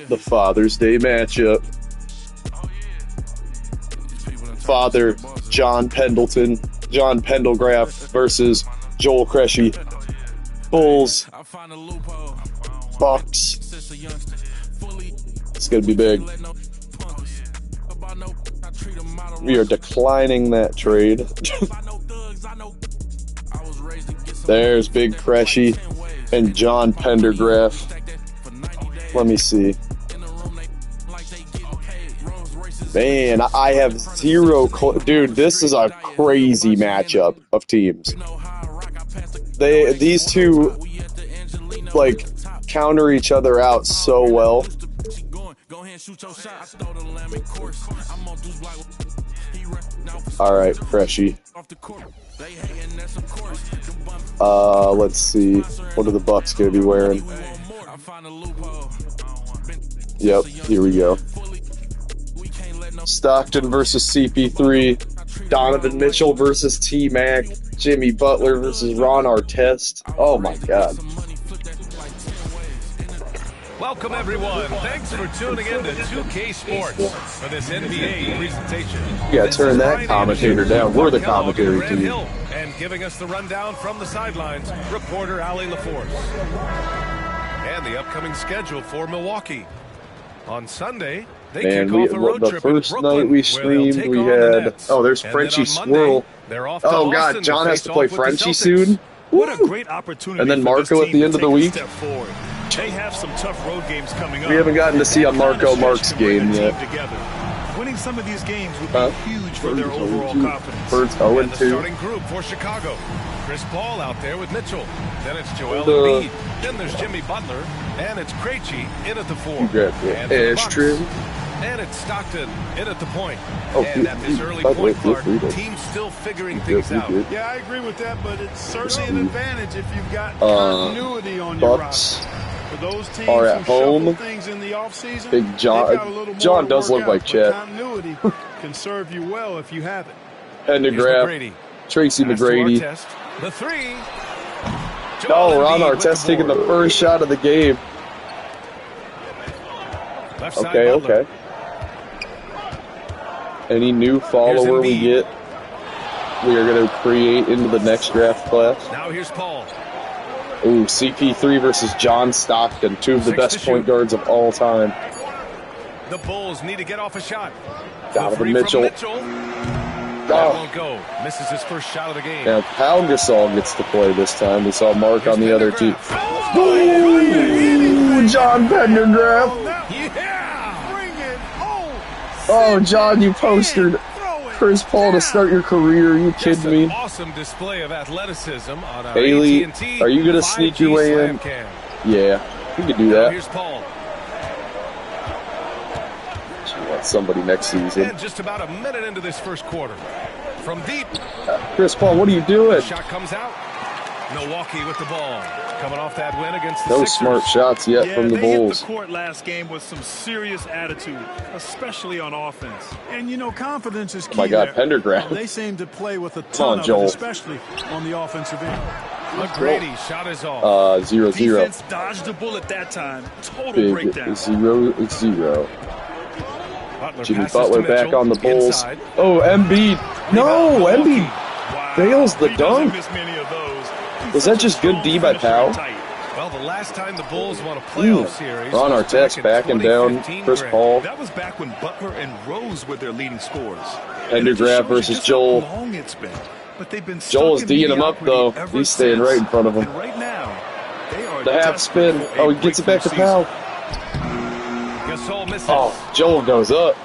The Father's Day matchup. Father John Pendleton, John Pendelgraph versus Joel Cresci. Bulls, Bucks. It's gonna be big. We are declining that trade. There's Big Cresci and John Pendergraph. Let me see. Man, I have zero... Dude, this is a crazy matchup of teams. These two, like, counter each other out so well. Alright, Cresci. Let's see. What are the Bucks going to be wearing? Yep, here we go. Stockton versus CP3. Donovan Mitchell versus T-Mac. Jimmy Butler versus Ron Artest. Oh my god. Welcome everyone. Thanks for tuning in to 2K Sports for this NBA presentation. You gotta turn that commentator down. We're the commentary team. And giving us the rundown from the sidelines, reporter Allie LaForce. And the upcoming schedule for Milwaukee. On Sunday, they kick off a road trip in Brooklyn. The first night we streamed, we had... Oh, there's Frenchie Swirl. Oh god, John has to play Frenchie soon? What a great opportunity. And then Marco at the end of the week. They have some tough road games coming up. We haven't gotten to see a Marco Marks game yet. Winning some of these games would be huge for their overall confidence. Birds 0-2. The starting group for Chicago. Chris Paul out there with Mitchell. Then it's Joel Embiid. Then there's Jimmy Butler. And it's Krejci in at the 4. And it's Stockton in at the point. Oh, and at this early point, Clark, team's still figuring things out. Yeah, I agree with that, but it's certainly an advantage if you've got continuity on your roster. For those teams are at home. Things in the offseason, Big John. John does look like Chet. Continuity can serve you well if you have it. Pendergraph, Tracy McGrady. The 3. No, Ron Artest taking the first shot of the game. Okay. Any new follower we get, we are going to create into the next draft class. Now here's Paul. Ooh, CP3 versus John Stockton, two of the best point guards of all time. The Bulls need to get off a shot. Donovan Mitchell. That won't go. Misses his first shot of the game. Now, Pau Gasol gets to play this time. We saw Mark on the other team. Ooh, John Pendergraph. Oh, John, you postered Chris Paul to start your career. Are you kidding me? Awesome display of athleticism on our Haley, AT&T are you going to sneak your way in? Yeah, you can do that. Here's Paul. She wants somebody next season. And just about a minute into this first quarter. From deep. Chris Paul, what are you doing? The shot comes out. Milwaukee with the ball. Coming off that win against the Sixers. smart shots yet from the Bulls. Hit the court last game with some serious attitude, especially on offense. And you know, confidence is key. Oh my God, Pendergraph. They seem to play with a ton of it, especially on the offensive end. McGrady shot is off. 0-0. Defense dodged a bullet that time. Total Big breakdown. 0-0. Jimmy Butler back on the Bulls. Oh, Embiid. No, Embiid fails the dunk. Was that just good D by Powell? Well, the last time the Bulls won a playoff series, Ron Artest backing down Chris Paul. That was back when Butler and Rose were their leading scorers. Pendergraph versus Joel. Joel is D'ing him up, though. He's staying right in front of him. Right now, the half spin. Oh, he gets it back to Powell. Oh, Joel goes up.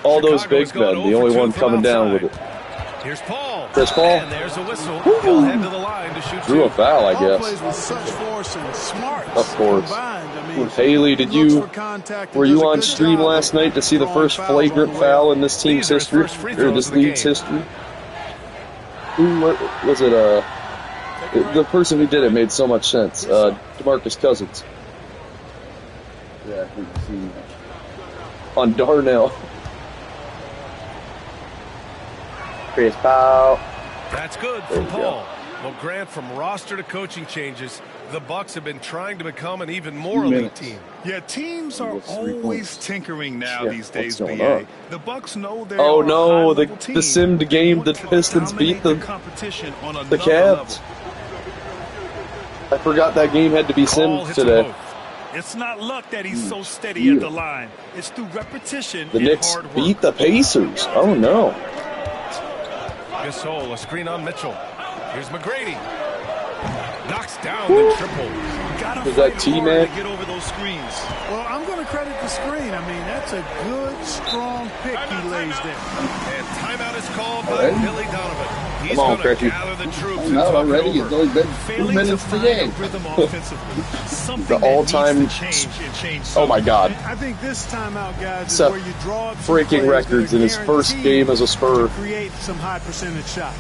All those big men, the only one coming down with it. Here's Paul. Chris Paul. And there's a whistle. He'll head to the line to shoot. Drew a foul, I guess. Of course. Haley, were you on stream last night to see the first flagrant foul in this team's history, or this league's history? Who was it? The person who did it made so much sense. DeMarcus Cousins. Yeah, we can see on Darnell. Chris Paul. That's good for Paul. Well, Grant, from roster to coaching changes, The Bucks have been trying to become an even more elite team. Yeah, teams are always tinkering now these days, BA. The Bucks know they're the simmed game the Pistons beat the Cavs. I forgot that game had to be simmed today. It's not luck that he's so steady at the line. It's through repetition. The Knicks beat the Pacers. Oh no. Gasol, a screen on Mitchell. Here's McGrady. Knocks down the triple. Is that T-Man? Get over those screens. Well, I'm going to credit the screen. I mean, that's a good, strong pick he lays there. And timeout is called by Billy Donovan. He's going to gather the troops. Not already. It's only been 2 minutes today. The all-time. Oh my God. I think this timeout, guys, is Seth where you draw up breaking records in his first game as a Spur. Create some high percentage shots.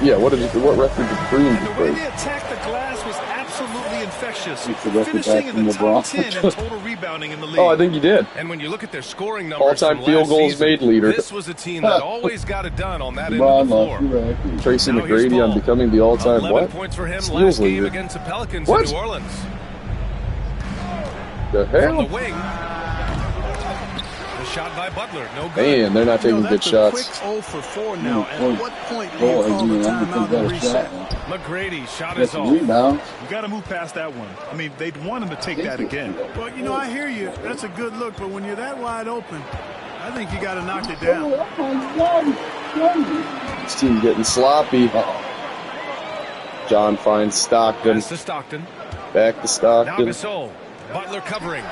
Yeah, what record did Green The way break? they attacked the glass was absolutely infectious. It's the record Finishing back in the from top LeBron. 10 in total rebounding in the league. Oh, I think he did. And when you look at their scoring numbers, All-time field goals made leader. This was a team that always got it done on that end of the floor. Tracy McGrady on becoming the all-time 11 points for him steals last game leader. against the Pelicans What? in New Orleans. The From the hell? wing. The shot by Butler, no good. Man, they're not taking good shots. Quick 0 for 4 now. At what point do you call the timeout and reset? McGrady shot That's is a off. rebound. You got to move past that one. I mean, they'd want him to take that again. Well, you know, I hear you. That's a good look, but when you're that wide open, I think you got to knock it down. This team getting sloppy. John finds Stockton. Pass to Stockton. Back to Now Stockton. Gasol. Butler covering.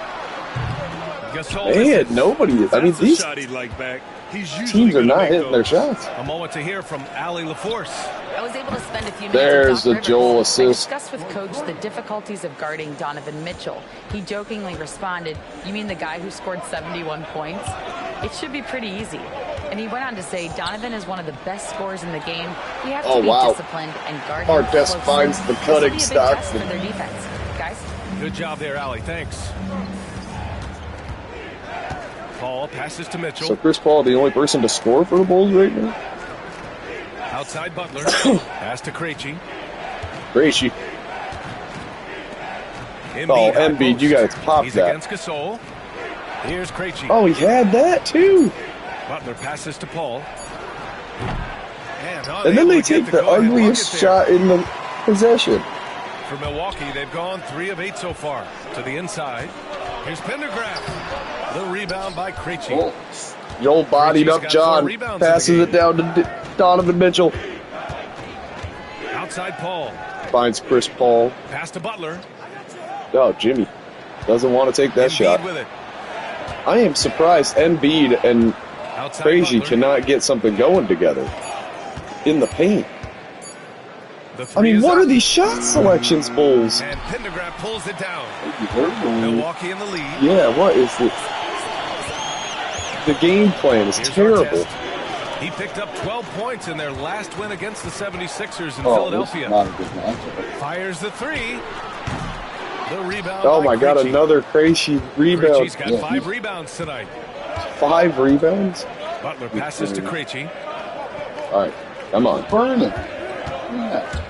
Gasol Man, misses. nobody is. I mean, That's a these shot he'd like back. He's usually teams are gonna not make hitting their those. shots. A moment to hear from Allie LaForce. I was able to spend a few minutes There's with the Doc Joel Rivers. assist. I discussed with Coach the difficulties of guarding Donovan Mitchell. He jokingly responded, "You mean the guy who scored 71 points? It should be pretty easy." And he went on to say, "Donovan is one of the best scorers in the game. We have to be disciplined and guard him Artest closely." finds the This will cutting be a big test Stockton. for their defense. Guys? Good job there, Allie. Thanks. Paul passes to Mitchell. So Chris Paul, the only person to score for the Bulls right now? Outside Butler. Pass to Krejci. Gracie. Embiid Oh, high Embiid, post. you guys popped He's that. against Gasol. Here's Krejci. Oh, he had that too. Butler passes to Paul. And And then they unable to get take the go-ahead ugliest bucket there. shot in the possession. For Milwaukee, they've gone 3 of 8 so far. To the inside. Here's Pendergraft. The rebound by Krejci. Joel bodied Krejci's up got John. 4 rebounds in the Passes it game. down to Donovan Mitchell. Outside Paul. Finds Chris Paul. Pass to Butler. Oh, Jimmy doesn't want to take that Embiid shot. with it. I am surprised Embiid and Outside Crazy Butler. cannot get something going together in the paint. The I three mean, is what up. are these shot selections, Bulls? And Pendergraft pulls it down. Milwaukee in the lead. Yeah, what is this? The game plan is Here's terrible. Artest. He picked up 12 points in their last win against the 76ers in Oh, Philadelphia. this is not a good matchup. Fires the 3. The rebound. Oh by my God, Krejci. another crazy rebound. Krejci's got 5 rebounds tonight. 5 rebounds? Butler passes to Krejci. All right, come on. Burning.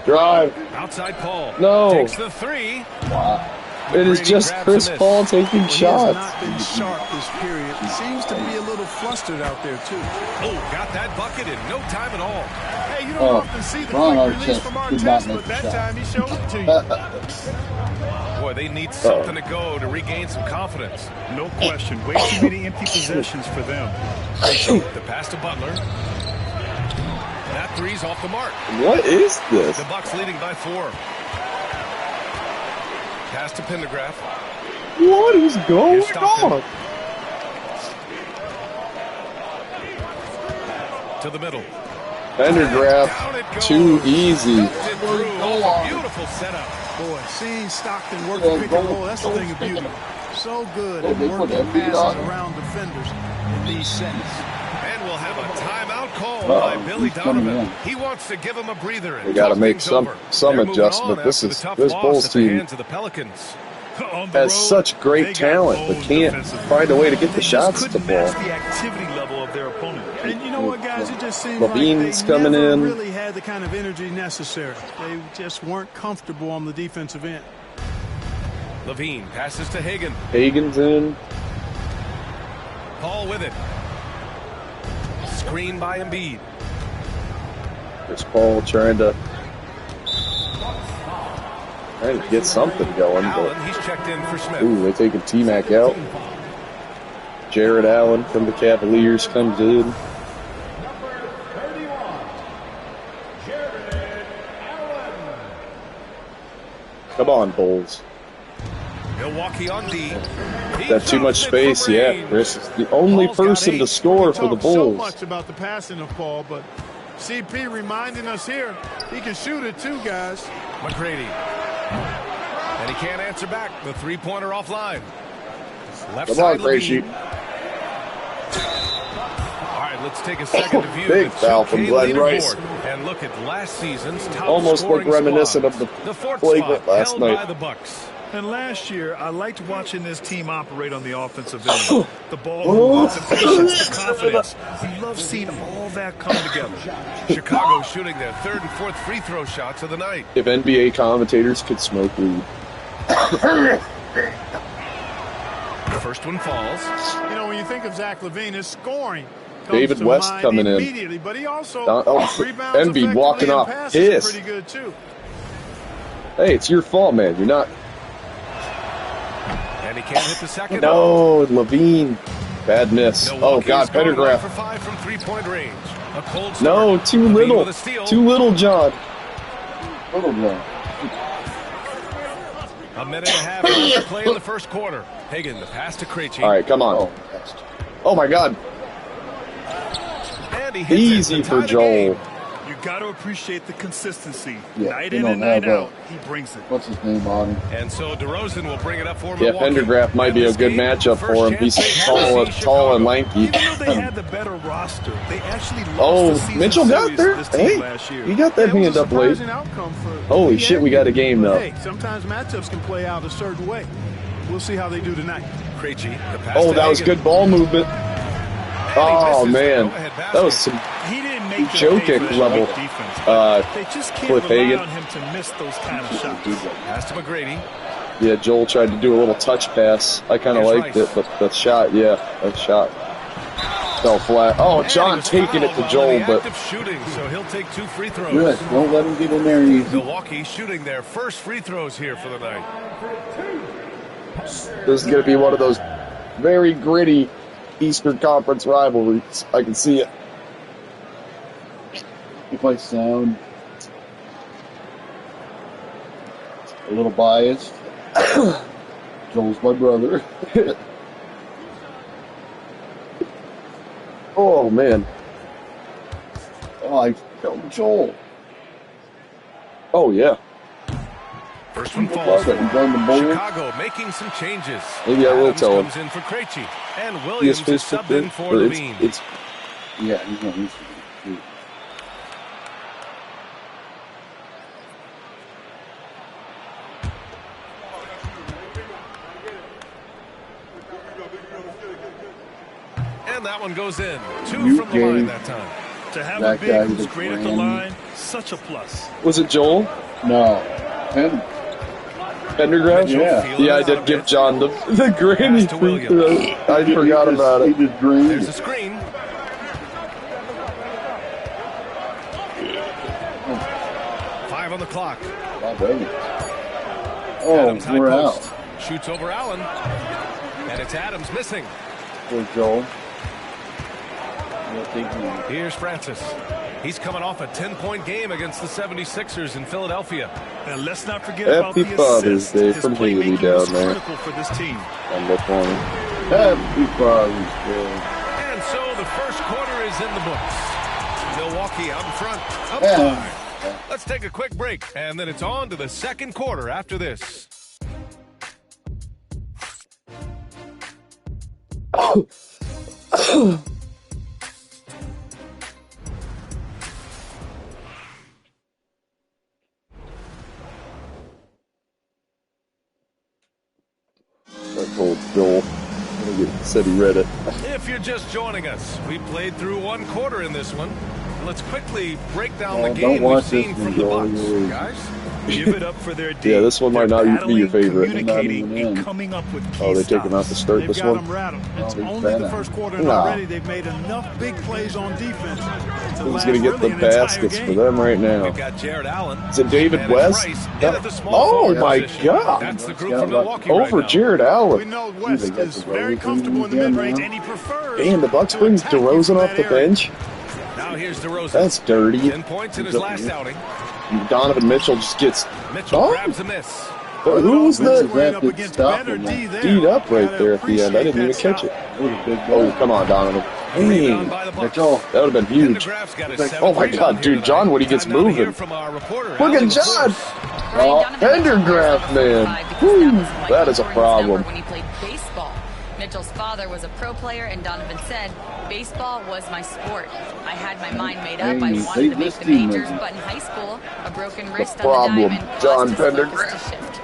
Drive. Outside Paul. No. Takes the 3. Wow. It is McGrady just grabs Chris a miss. Paul taking He has shots. not been sharp this period. He seems to be a little flustered out there, too. Oh, got that bucket in no time at all. Hey, you don't Oh, often see the Ron quick release Artest from did not Artest, make but the that shot. time he showed it to you. Boy, they need something to go to regain some confidence. No question. Way too many empty possessions for them. The pass to Butler. That 3's off the mark. What is this? The Bucks leading by 4. Pass to Pendergraft. What is going Here's Stockton. on? To the middle. Pendergraft, Down it goes. too easy. Lifted through. Oh, beautiful setup. Boy, seeing Stockton work the pick and roll, that's the thing of beauty. So good at They put working that beat passes on. around defenders in these sets. And we'll have a timeout called Uh-oh, by Billy he's coming Donovan. in. He wants to give him a breather. And They gotta talk make things some over. some They're moving adjustment. on This after is the tough this loss Bulls at the team. hands of the Pelicans. has such great talent, but can't find a way to get the shots to fall. The activity level of their opponent. And you know what, guys? It just seems Levine's like they coming never in. really had the kind of energy necessary. They just weren't comfortable on the defensive end. Levine passes to Hagan. Hagan's in. Paul with it. Screen by Embiid. There's Paul trying to get something going. Allen, But, he's checked in for Smith. ooh, they're taking T-Mac out. Jared Allen from the Cavaliers comes in. Come on, Bulls. Milwaukee on D. Got too much space, yeah. Chris is the only person to score for the So Bulls. much about the passing of Paul, but CP reminding us here, he can shoot it too, guys. McGrady. And he can't answer back. The three-pointer offline. Left Come side on, Gracie. Levine. All right, let's take a second to view Big the foul from 2K Glenn Rice. leaderboard and look at last season's top Almost looked scoring reminiscent squad. of the fourth flagrant spot last held night. by the Bucks. And last year, I liked watching this team operate on the offensive end. The ball movements, the patience, the confidence. I love seeing all that come together. Chicago shooting their third and fourth free throw shots of the night. If NBA commentators could smoke weed. The first one falls. You know, when you think of Zach LaVine, his scoring comes David to West mind coming in. immediately, but he also rebounds Embiid effectively walking and off passes piss. pretty good too. Hey, it's your fault, man. You're not. And he can't hit the second. No, Levine. Bad miss. Oh, God, Milwaukee's going 1 for Pendergraph. 5 from three-point range. A cold start. No, too Levine little. with a steal. Too little, John. Little John. A minute and a half left to play in the first quarter. Hagan, the pass to Krejci. All right, come on. Oh, that's Oh, my God. And he hits Easy it to for tie the Joel. game. You got to appreciate the consistency. Yeah, Night they in don't and night have, out, he brings it. what's his name on him? And so DeRozan will bring it up for Yeah, Milwaukee. Pendergraph might And be a this good game, matchup first for him. chance He's they have tall, to see tall and Chicago. lanky. Even though they had the better roster, they actually lost Oh, the season Mitchell got series there. to this team Hey, last year. he got that Yeah, it was hand a up late. surprising outcome for Holy the shit, we got a game, but though. Hey, sometimes matchups can play out a certain way. We'll see how they do tonight. Krejci, the pass Oh, to that was Hagan. good ball movement. And he Oh, misses the man. go-ahead basket. That was some He didn't make the Joe pay kick for his level. great defense. They just can't Cliff rely Hagan. on him to miss those kind of shots. Pass to McGrady. Yeah, Joel tried to do a little touch pass. I kind of Here's liked Rice. it, but that shot, yeah, that shot fell flat. Oh, And he John was taking it fouled to while Joel, in the but act of shooting, so he'll take 2 free throws. Good. Don't let him get in there easy. Milwaukee shooting their first free throws here for the night. this is going to be one of those very gritty Eastern Conference rivalries. I can see it. If I sound a little biased, Joel's my brother. Oh, man. Oh, I killed Joel. Oh, yeah. First one Love falls. it. He's on the board. Chicago making some changes. Maybe I will Adams tell him. comes in for Krejci. And He Williams is is fist subbed in for Levine. it's Yeah, he's not used to it. And that one goes in. 2 New from the line game. that time. To have That a guy big who's was great at the brand new. line, such a plus. was it Joel No. Pendergraft? Yeah. Yeah, I did give John the granny Pass to free throw. Williams. I forgot about He it. just drained There's a it. screen. Five on the clock. Oh, baby. Oh, Adams high we're post. out. Shoots over Allen. And it's Adams missing. Poor Joel. We'll take him. Here's Francis. He's coming off a 10-point game against the 76ers in Philadelphia. And let's not forget about Happy the Father's assist. Day His from Haley playmaking was down there. critical for this team. On the corner. Happy Father's Day. And so the first quarter is in the books. Milwaukee out front, up Yeah. 5. Let's take a quick break, and then it's on to the second quarter after this. told Joel. Said he read it. If you're just joining us, we played through 1 quarter in this one. Let's quickly break down the game we've seen from the Bucks, guys. Give it up for their yeah, this one might not be your favorite. Communicating and coming up with oh, they take him out to start this one? It's only the first quarter, and already they've made enough big plays on defense. Who's going to get the baskets for them right now? We've got Jared Allen. Is it David West? Oh, my God. That's the group from Milwaukee over right now. Jared Allen. We know West is very comfortable in the mid-range, and he prefers. And the Bucks brings DeRozan off the bench. Now here's DeRozan. That's dirty. 10 points in his last outing. Donovan Mitchell just gets... Mitchell grabs a miss. But who was the... D'd up right there at the end. I didn't even catch it. Oh, come on, Donovan. Dang. That would have been huge. Oh, my God, dude. John, when he gets moving. Look at John. Oh, Pendergraft, man. Whew, that is a problem. When he played baseball. Mitchell's father was a pro player, and Donovan said, baseball was my sport. I had my mind made up. I wanted to make the majors, but in high school, a broken wrist on the diamond John Pendergraft.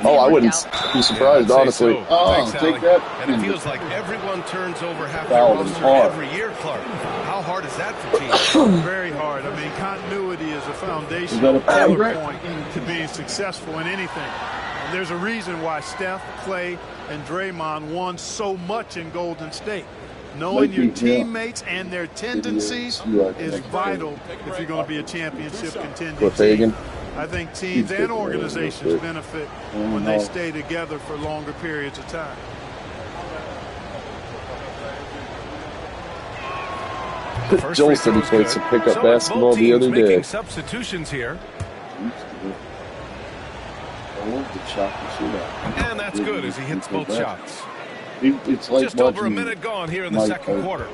Oh, I wouldn't be surprised, honestly. So. Oh, thanks, take that. And it feels like everyone turns over half their roster every year, Clark. How hard is that for teams? Very hard. I mean, continuity is a foundation point to being successful in anything. And there's a reason why Steph, Clay, and Draymond won so much in Golden State. Knowing your teammates and their tendencies is vital if you're going to be a championship contending team. I think teams and organizations benefit when they stay together for longer periods of time. Joel said he played some pickup basketball the other day. Substitutions here. And that's good as he hits both shots. It's like just over a minute gone here in the second quarter.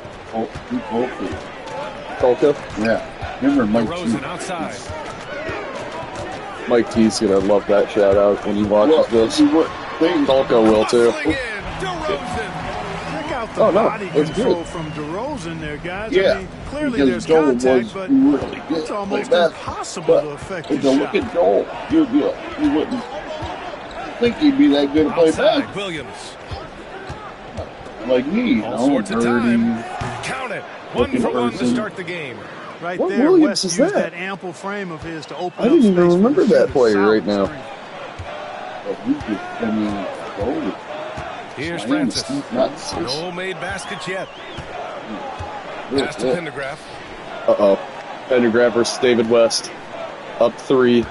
Kolka? Yeah. Remember Mike DeRozan outside. Mike T's gonna love that shout out when he watches this. Kolka will too. Check out the body control from DeRozan there, guys. Yeah. I mean, clearly there's contact, but it's almost impossible to affect his shot. Look at Joel. You wouldn't think he'd be that good to play back. Williams. Like me, all sorts of time. Count it. 1 for 1 to start the game. Right what there, Williams West is used that? ample frame of his to open I didn't even remember that player right now. Here's Francis. No made baskets yet. Pass to Pendergraft. Uh-oh. Pendergraft versus David West. Up 3.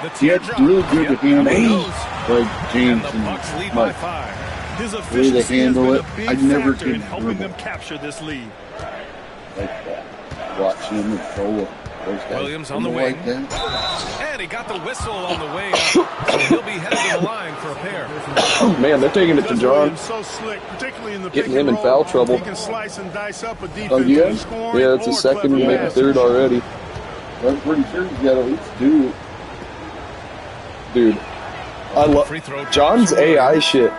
It's really good to handle. Like James and the Bucks lead by 5. His efficiency has been a big factor in helping dribble. them capture this lead. Like that. Watch him throw Williams on the wing. And he got the whistle on the way up. So he'll be headed to the line for a pair. Oh, man, they're taking it to John. So slick, particularly in the getting him in foul trouble. He can slice and dice up a yeah? Yeah, it's a second and make a third already. I'm pretty sure he's got to at least do it. Dude. I love John's AI shit.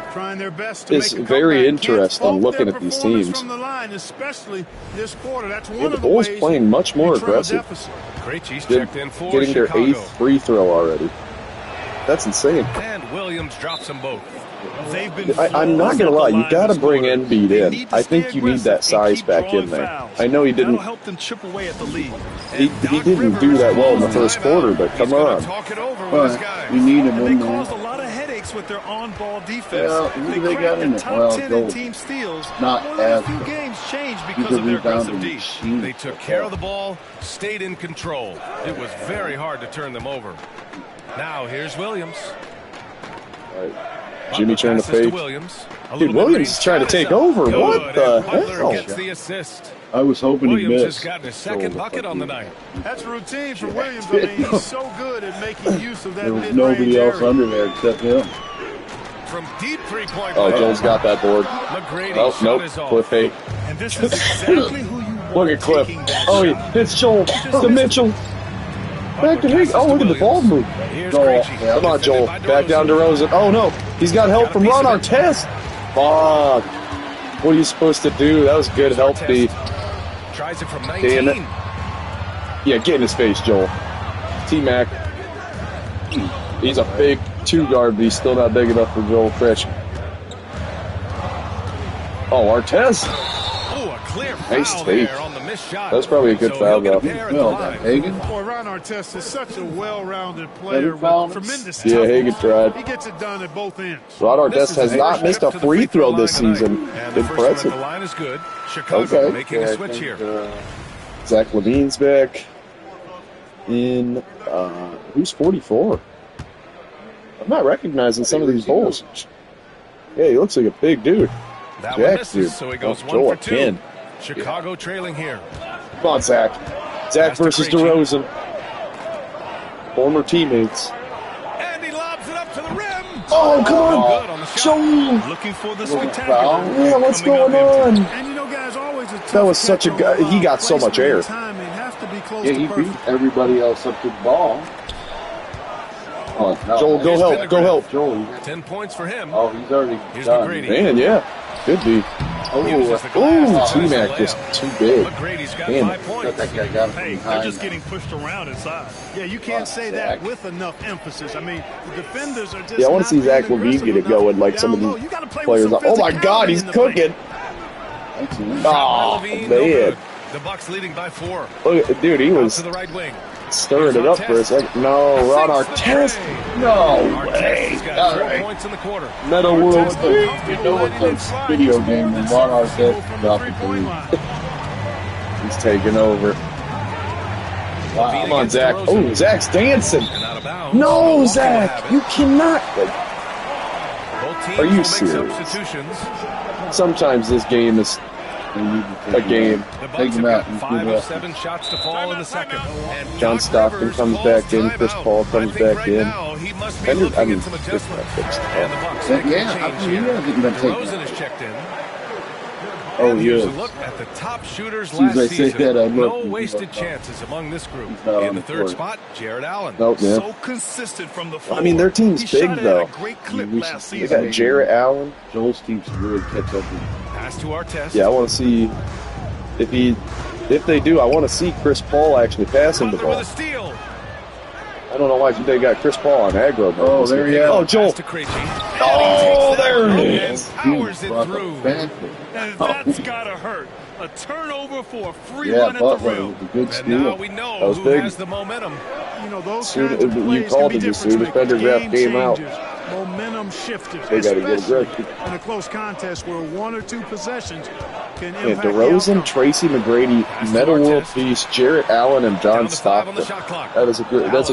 Is very interesting looking at these teams. Yeah, the Bulls playing much more aggressive. Getting their 8th free throw already. That's insane. And Williams drops them both. I'm not gonna lie, you gotta bring Embiid in. I think you need that size back in there. I know he didn't. He didn't do that well in the first quarter, but come on. You need him in there. Caused a lot of headaches with their on-ball defense. They got in the top 10 in team steals. Not only a few games changed because of their aggressive D. They took care of the ball, stayed in control. It was very hard to turn them over. Now here's Williams. Jimmy trying to fake. Dude, Williams is trying to take over. What the hell? Gets the assist. I was hoping he missed. Williams has gotten his second bucket on the night. That's routine for Williams. I mean, he's so good at making use of that mid-range. There was nobody else under there except him. From deep three-point line. Joel's got that board. Oh, nope. Cliff fake. And this is exactly who you want. Look at Cliff. Oh, it's Joel. To Mitchell. Back to Higgs. Oh, look at the ball move. Come on, Joel. Back down to DeRozan. Oh, no. He's got help from Ron Artest. Fuck. What are you supposed to do? That was good help, B. Tries it from 19. Damn it. Yeah, get in his face, Joel. T-Mac. He's a big 2-guard, but he's still not big enough for Joel Fresh. Oh, Artest. Oh, a clear Nice foul take. there on the missed shot. That's probably a good foul, though. Hagen? Boy, Ron Artest is such a well-rounded player with tremendous Yeah, toughness. Hagen tried. He gets it done at both ends. Ron Artest has not missed a free throw this season. And the first one at Impressive. the line is good. Chicago making a switch here. Zach Levine's back. In, who's 44? I'm not recognizing some of these Bulls. Yeah, he looks like a big dude. That Jack, one misses, dude. so he goes Joel 1 for 2. again. Chicago trailing here. Come on, Zach. Zach versus DeRozan. Former teammates. And he lobs it up to the rim. Oh, come Good on on. the shot. Joel. Looking for the spectacular. Yeah, what's going on? And you know, guys, always a tough That was such a catch guy. on He got so much air. timing. Have to be close Yeah, to he perfect. beat everybody else up to the ball. Oh, no. Joel, go help. Go help. Joel. 10 points for him. Oh, he's already Here's done. McGrady. Man, yeah. Could be. Uses the glass. Ooh, T-Mac just too big. McGrady's got Damn. 5 points. That guy got him Hey, from they're behind. just getting pushed around inside. Yeah, you can't say Zach. that with enough emphasis. I mean, the defenders are just Yeah, I want not to see Zach being Levine get it aggressive going enough like some of down low. these You gotta play with players. some Oh my God, physicality he's in the paint. cooking. By Oh, Levine, no man. good. The Bucks leading by 4. Look, dude, he Out was to the right wing. stirring it up for a second. No, Ron Artest. No way. Artest's got All 4 right. points in the quarter. Meta World. You know it's a video game when Ron Artest dropped the three. He's taking over. Wow. Come on, Zach. Oh, Zach's dancing. And out of bounds. No, Milwaukee will Zach. have it. You cannot. Both teams Are you will make serious? substitutions. Sometimes this game is a game. The Take Bucks him have out got and 5 do of that. 7 shots to fall in the second. And John Doc Stockton Rivers comes calls back in. Chris timeout. Paul comes I think back right in. now he must be Pender- looking I mean, at some it's adjustment. not fixed. And the Bucks making Yeah, a how change come he here. hasn't been taken DeRozan out? is checked in. Oh, And here's yeah. a look at the top shooters As soon as last I say season. that, I look, No he's wasted like, chances among this group. he's not In on the the third court. spot, Jared Allen. Nope, man. So consistent from the floor. I mean, their team's He shot big, it though. At a great clip We last should- They season. got Jarrett Allen. Joel's team should really catch up with Pass to Artest. Yeah, I want to see if they do. I want to see Chris Paul actually passing the Butler with ball. a steal. I don't know why they got Chris Paul on aggro. Oh, there he is. Oh, Joel. Pass to Krejci. Oh, there it And is. powers it through. And that's got to hurt. A turnover for a free Yeah, run at the Butler rim. with a good And now steal. we That know was who big. has the momentum. You know, those Soon- kinds of you plays called can be it as soon as difference Bender makers, Graf came out. changers, momentum shifters, They gotta get especially aggressive. in a close contest where 1 or 2 possessions can Yeah, impact the DeRozan, outcome. Tracy McGrady, Meta World Peace, Jarrett Allen, and Down John to 5 on the Stockton. shot clock. That's a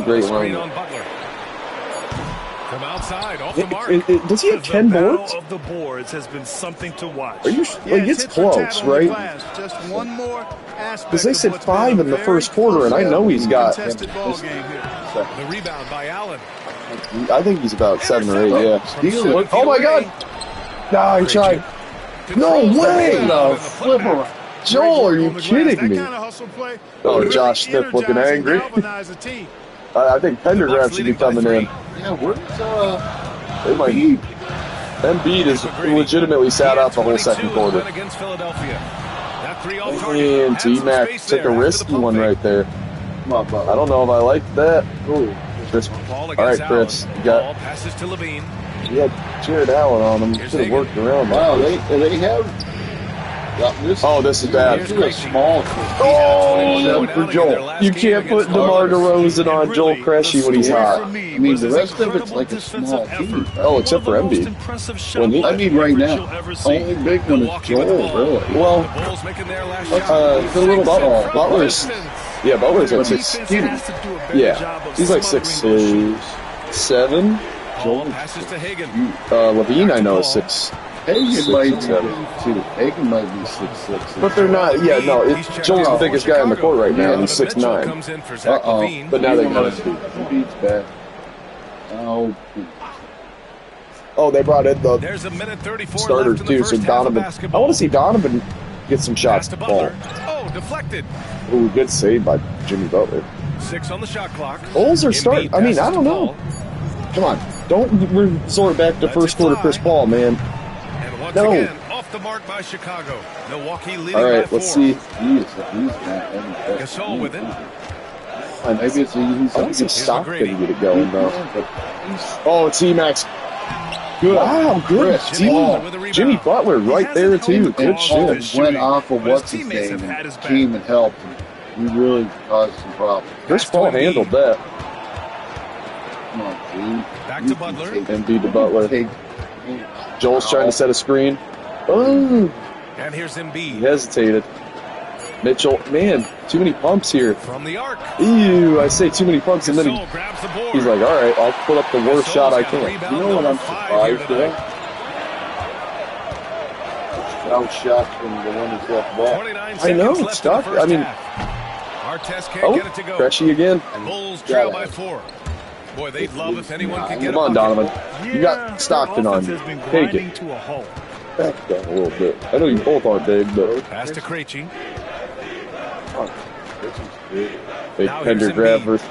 great Allen screen line. on Butler. From outside, off the mark. Does he have 10 The battle boards? of the boards has been something to watch. Are you? Yeah, Like, it's tit for tat close, on the right? glass. Just one more aspect. Because they of said what's 5 been a in the very first quarter, and I know he's got. contested ball game here. The rebound by Allen. I think he's about 7 or 8. Yeah. Steal it. Oh my God! Nah, he tried. No way! No, flip around. Joel, are you On the glass. kidding That me? kind of hustle play Oh, will Josh really Smith looking energize and angry. galvanize the team. I think Pendergraft should be coming in. Yeah, where's They might. Embiid is legitimately sat out the whole second quarter. Against Philadelphia. That 3 off target. And Had some T-Mac space took a there after risky the pump one fake. right there. Come on, Butler. I don't know if I like that. Ooh. Chris. Ball All against right, Chris. Allen. You got. Ball passes to Levine. He had Jared Allen on him. Here's Should have worked around Wow, that. they have got this. Oh, this is bad. This is a small. Oh, for Joel. You can't put DeMar DeRozan on Joel Cresci when he's hot. I mean, the rest of it's like a small team. Oh, except for Embiid. When he, I mean, right now, only big one is Joel, really. Well, The Bulls making their last shot. The little Butler. Butler's. Yeah, Butler's like 6. Yeah, he's like 6'7". Ball passes to Hagen. Levine, I know, is 6. Hagen might be 7. 2. Hagen might be 6'6". But they're not. Yeah, no. Joel's the biggest guy on the court right now, and he's Mitchell 6'9". comes in for Zach Levine. But now they got it. Beats back. Oh, they brought in the There's a minute 34 starters left in the too. first So half of Donovan. I basketball. want to see Donovan get some Pass shots to to the ball. Butler. Oh, deflected. Ooh, good save by Jimmy Butler. 6 on the shot clock. Bulls are Embiid starting. I mean, I passes don't to know. Paul. Come on, don't resort back to Lets first it quarter fly. Chris Paul, man. And once No. again, off the mark by Chicago. Milwaukee leading All by right, 4. let's see. He's not Gasol with it. And maybe it's he's I want to see Stockton get it going, though. Oh, T-Max. Good. Wow, good. Jimmy Butler right there, too. Good shit. Went off of what's his name and came and helped. He really caused some problems. Chris Paul handled that. Come on, dude. Back to Butler. Embiid to Butler. Joel's trying to set a screen. Oh. And here's Embiid. He hesitated. Mitchell, man, too many pumps here. From the arc. Ew, I say too many pumps, and then he's like, all right, I'll put up the worst shot I can. You know what I'm surprised at? Bounce shot from the one that's left ball. I know, Stock. I mean, Cressy again. Bulls trail by 4. Boy, they'd love if anyone could get Come on, Donovan. You got Stockton on you. Take it. Back down a little bit. I know you both aren't big, but... Pass to Krejci. Big Pender grab versus...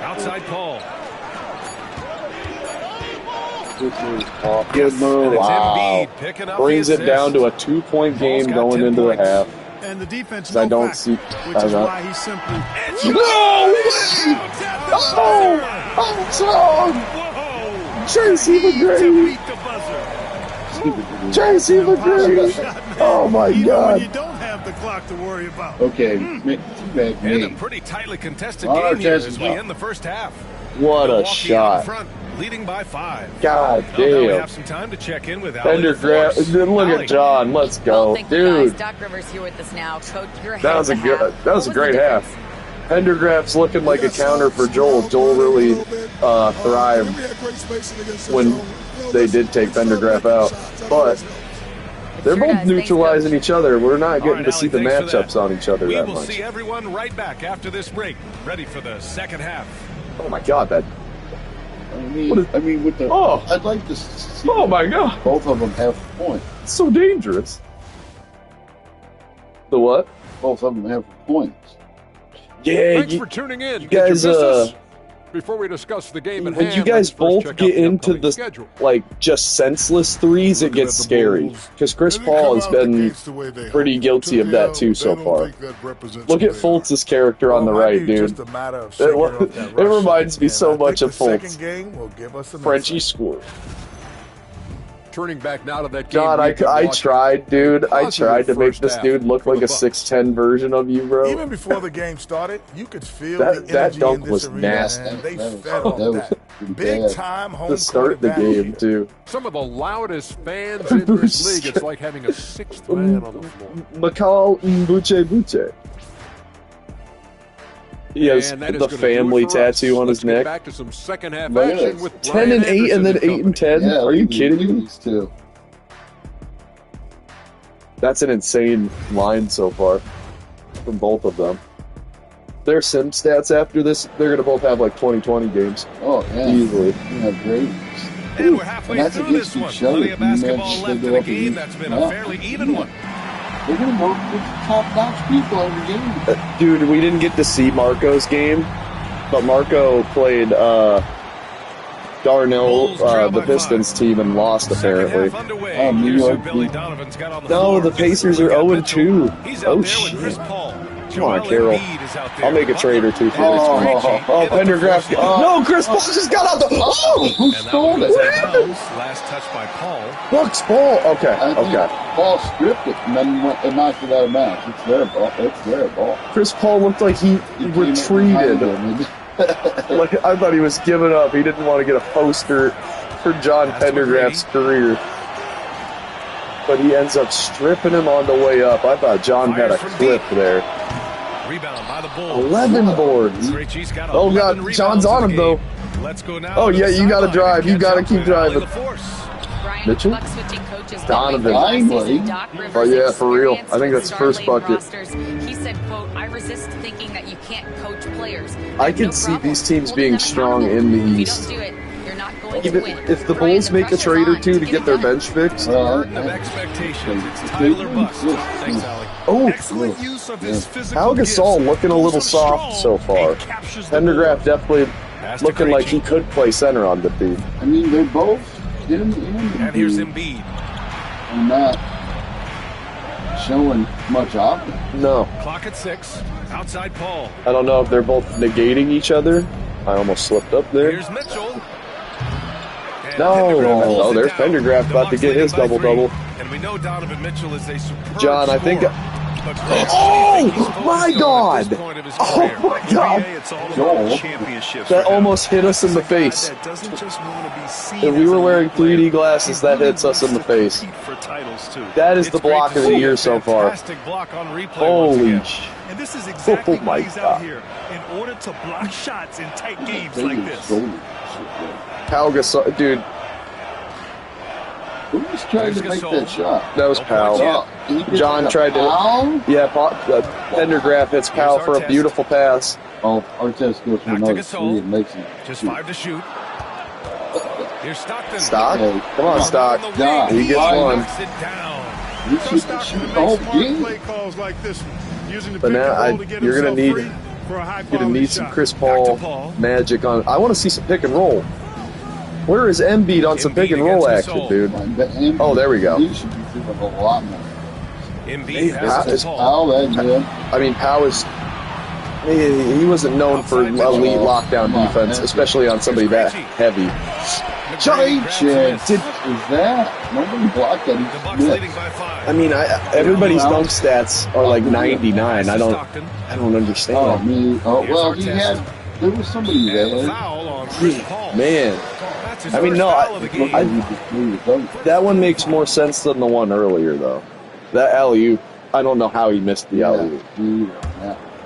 Outside Paul. Good move. Wow. Brings it down to a 2-point game going into the half. And the defense I don't see... Which is why he simply... No! Oh! Oh, Tracy McGrady! Tracy McGrady! Oh my God! You don't have the clock to worry about. Okay, And a pretty tightly contested game here as we end the first half. What a shot! Front, leading by 5. God Now we damn! have some time to check in with Pender grab. Look at John. Let's go, dude. Doc Rivers here with us now. Coach, that was a good. That was a great half. Pendergraft's looking like a counter for Joel. Joel really thrived when they did take Pendergraft out. But they're both neutralizing each other. We're not getting to see the matchups on each other that much. We will see everyone right back after this break, ready for the second half. Oh my God, that... I mean, with the... Oh! I'd like to see... Oh my God! Both of them have points. It's so dangerous. The what? Both of them have points. Yeah, thanks for tuning in. You guys, before we discuss the game at when hand, you guys both get into the schedule. like just senseless threes, it gets scary because Chris Paul has been pretty guilty of that too so far. Look at Fultz's character on the right, dude. It reminds me so much of Fultz. Frenchie scored. Turning back now to that game. God, I tried, dude. I tried to make this dude look like a 6'10" version of you, bro. Even before the game started, you could feel that dunk was nasty. They fed on that. Big time home to start the game, too. Some of the loudest fans in this league. It's like having a sixth man on the floor. Makal Mbuche. He has the family tattoo on his neck. Back to some second half action with 10 and 8 and then 8 and 10. Yeah, are you kidding me? Too. That's an insane line so far from both of them. Their sim stats after this, they're going to both have like 20-20 games. Oh, yeah. Easily. Yeah, great. And we're halfway through this one. Plenty of basketball left in the game. That's been a fairly even one. They're going to work with top-notch people every game. Dude, we didn't get to see Marco's game, but Marco played Darnell, the Pistons team, and lost, apparently. New York. No, the Pacers are 0-2. Oh, shit. Come on, Carroll. I'll make a trade or two for this one. Oh, Pendergraft. No, Chris Paul just got out the... Oh! Who stole it? Last touch by Paul. Bucks Paul. Okay. Paul stripped it and then knocked it out of bounds. It's their ball. It's their ball. Chris Paul looked like he retreated. Like, I thought he was giving up. He didn't want to get a poster for John Pendergraft's career. But he ends up stripping him on the way up. I thought John had a clip there. Rebound by the Bulls. 11 boards. Oh, God. John's on him, though. Let's go now. Oh, yeah, you got to drive. You got to keep driving. Mitchell? Donovan. Oh, yeah, for real. I think that's the first bucket. He said, quote, I resist thinking that you can't coach players. I can see these teams being strong in the East. Even if the Bulls make a trade or two to get their bench fixed. Of expectations. It's Tyler Bust. Thanks, Alec. Oh, Al Gasol looking a little soft so far. Pendergraft definitely looking like he could play center on the team. I mean, they're both and here's Embiid. And that showing much offense. No. Clock at 6. Outside Paul. I don't know if they're both negating each other. I almost slipped up there. Here's Mitchell. No, there's Pendergraft about to get his double-double. And we know Donovan Mitchell is a superb John, I think... Oh, my God! Oh, my God! That almost hit us in the face. If we were wearing 3D glasses, that hits us in the face. That is the block of the year so far. Holy shit. And this is exactly oh my why he's out here, in order to block shots in tight games like this. Pau Gasol, dude. Who was trying to make that shot? That was Pau. John tried to. Yeah, Pendergraft hits Pau for a beautiful pass. Oh, Artest goes for another 3 and makes it. Just 5 to shoot. Here's Stockton. Stock? Come on, Stock. He gets one. You should shoot the whole game. But now you're gonna need some Chris Paul magic on. I want to see some pick and roll. Where is Embiid on some pick and roll action, dude? Oh, there we go. He should be doing a lot more. Embiid passes Paul. I mean, Pau is. He wasn't known for elite lockdown defense, especially on somebody that heavy. Is that? Nobody blocked that. I mean, everybody's dunk stats are like 99. I don't understand. Well, he had. There was somebody there. Man. I mean, no, that one makes more sense than the one earlier, though. That alley-oop, I don't know how he missed the alley-oop.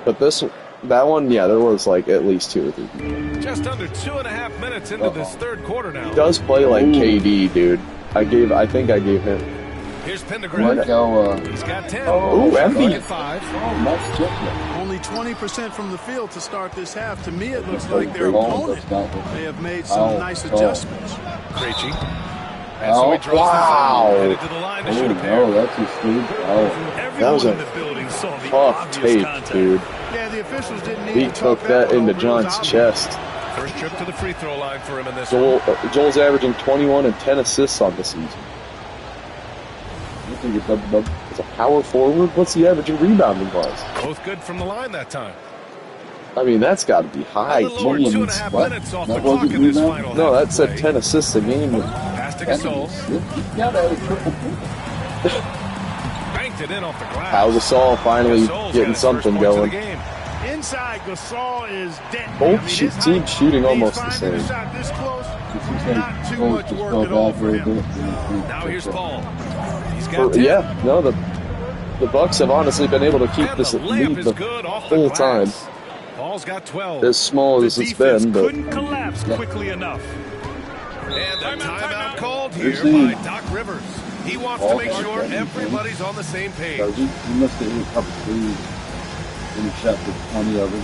But that one, yeah, there was like at least 2 or 3 people. Just under 2.5 minutes into this third quarter now. He does play like KD, dude. I think I gave him. Here's Pendergraft. He's got 10. Embiid. 5. Only 20% from the field to start this half. To me, it looks like their opponent may have made some nice adjustments. Krejci. And so he draws the foul. Headed to the line to shoot a pair. That's a speed. That was a tough tape, dude. Yeah, the officials didn't need he took that into John's chest. First trip to the free throw line for him in this Joel's averaging 21 and 10 assists on the season. As a power forward, what's he averaging rebounding wise? Both good from the line that time. I mean, that's got to be high. 2.5 minutes off the clock in this final. No, that said 10 assists a game. Pass to Gasol. Banked it in off the glass. Pau Gasol finally getting something going. Inside, Gasol is dead. Both teams shooting almost the same. Not too much work at all for him. Now here's Paul. The Bucks have honestly been able to keep this lead the whole time. Paul's got 12. As small as it's been, but couldn't collapse quickly enough. And a timeout called here by Doc Rivers. He wants to make sure everybody's on the same page. He must have hit a couple threes and he shot for 20 of them.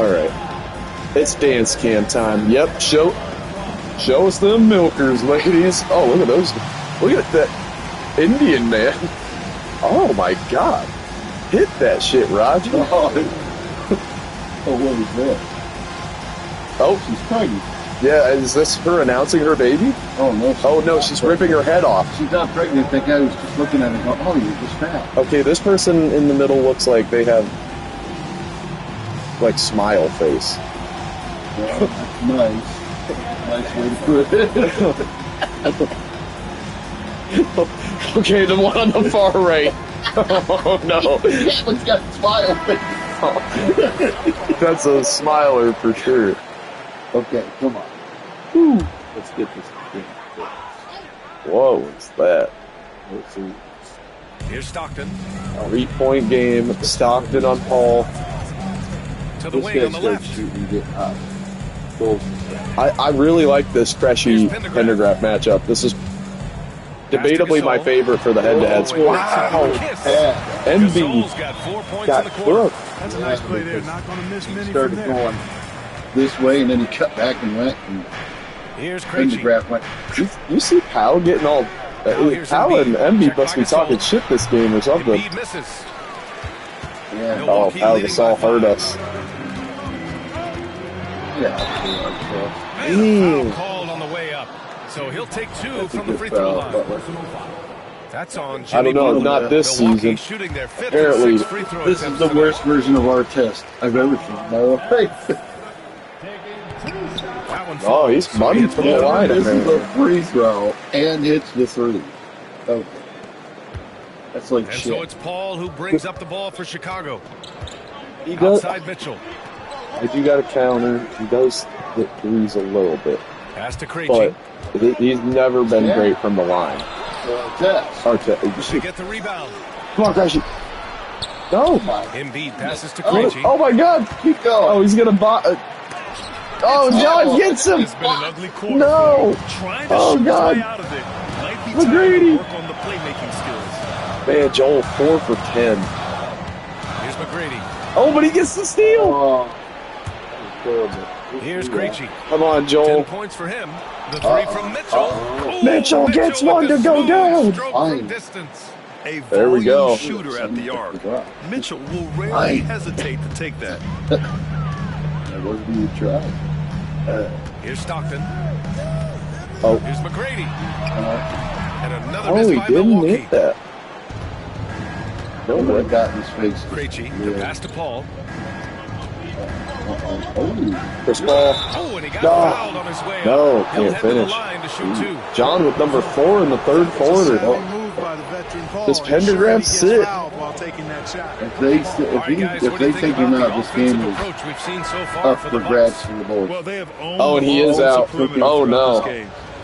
all right, it's dance cam time. Yep, show us the milkers, ladies. Oh, look at those! Look at that Indian man. Oh my God! Hit that shit, Roger. Oh, what is that? Oh, she's pregnant. Yeah, is this her announcing her baby? Oh no! She's ripping her head off. She's not pregnant. That guy was just looking at her going, "Oh, you're just fat." Okay, this person in the middle looks like they have like smile face. Yeah, that's nice. Nice way to put it. Okay, the one on the far right. Oh no! It's got a smile face. That's a smiler for sure. Okay, come on. Woo. Let's get this thing. Whoa, what's that? Let's see. Here's Stockton. 3-point game. Stockton on Paul. To the wing on the left. I really like this Krejci Pendergraft matchup. This is debatably my favorite for the head-to-heads. Wow! Embiid got cooked. That's a nice play there. Not going to miss many from there. Going this way, and then he cut back and went. And here's Krejci. Went. You see Pau getting all... Pau and Embiid must be talking shit this game or something. Embiid misses. Yeah. Oh, Pau Gasol hurt us. Foul called on the way up. So he'll take 2 from the free throw line. That's on Jimmy. I don't know, not this season. Shooting their 5th Apparently, 6th free throw this is the worst version of our test I've ever seen in my life. Oh, he's money from the line. This is a free throw and hits the 3. Okay. That's like and shit. So it's Paul who brings up the ball for Chicago. He does. Outside Mitchell. I do got a counter. He does hit threes a little bit. Pass to Krejci. But he's never been great from the line. They get the rebound. Come on, Krejci. No. Embiid passes to Krejci. Oh, my God. Keep going. Oh, he's going to Oh, John gets him. It's been an ugly quarter. No. Trying to shoot his way out of it. Might be time to work on the playmaking skills. Man, Joel, 4 for 10. Here's McGrady. Oh, but he gets the steal. Here's Krejci. Come on, Joel. 10 points for him. The 3 from Mitchell. Mitchell gets one to go down. From distance. A there we go. Shooter at the arc. Mitchell will rarely hesitate to take that. What do you try? Here's Stockton. Oh. Here's McGrady. And another he miss by didn't Milwaukee. hit that. No one got in his face. Krejci, the pass to Paul. Chris Paul. Oh, and he got fouled on his way up. No, He'll can't head to the finish. line to shoot 2. John with number 4 in the third quarter. Does Pendergraft sit? If they take him out, this game is up for grabs for the boys. Well, they have and he is out. Oh, no.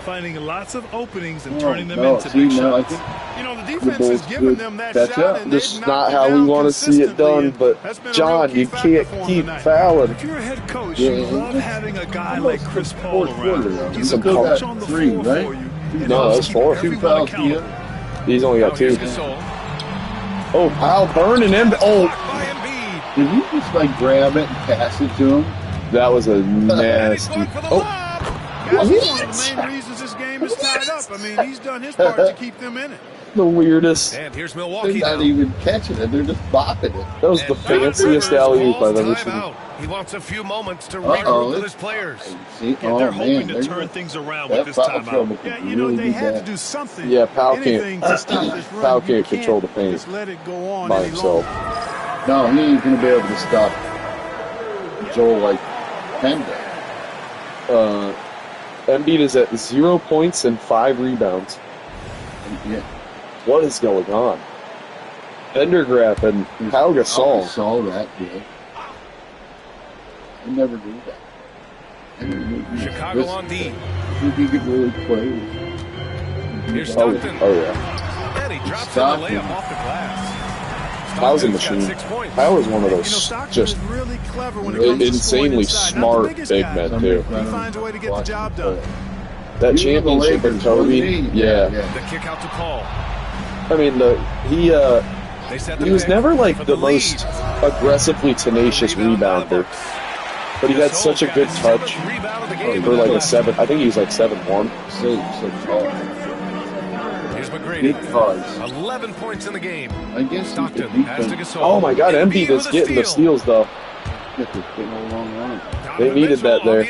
Finding lots of openings and turning them into big shots. You know, the defense is giving them that shot. And this is not how we want to see it done, but John, you can't keep fouling. If you're a head coach, you love having a guy like Chris Paul around. He's a coach on the floor for you. No, that's 4. 2 fouls here. He's only got 2. Oh, Powell burning him. Oh. Did he just like grab it and pass it to him? That was a nasty. Oh. Guys, he's one of the main reasons this game is tied up. I mean, he's done his part to keep them in it. The weirdest. And here's Milwaukee. They're not even catching it. They're just bopping it. That was the fanciest alley-oop I've ever seen. He wants a few moments to regroup with his players. They're hoping to turn things around with this timeout. Yeah, you know, they had to do something. Yeah, Powell can't. To stop this run. Powell can't control the paint. Just let it go on by himself. No, he ain't gonna be able to stop Joel like Pender. Embiid is at 0 points and 5 rebounds. Yeah. What is going on? Pendergraft and Pau Gasol. I saw that, yeah. I never do that. Chicago on D. You could really play. Here's Stockton. Oh, yeah. And he drops in the layup off the glass. Powell's a machine. Powell is one of those just really clever when insanely smart big men, too. He finds a way to get the job done. That championship in Kobe, yeah. The kick out to Paul. I mean, he was never like the most aggressively tenacious rebounder, but he had such a good touch for like a 7. I think he was like 7'1". Here's McGrady. 11 points in the game. I guess Stockton pass to Gasol. Oh my God, Embiid is getting the steals though. They needed that there.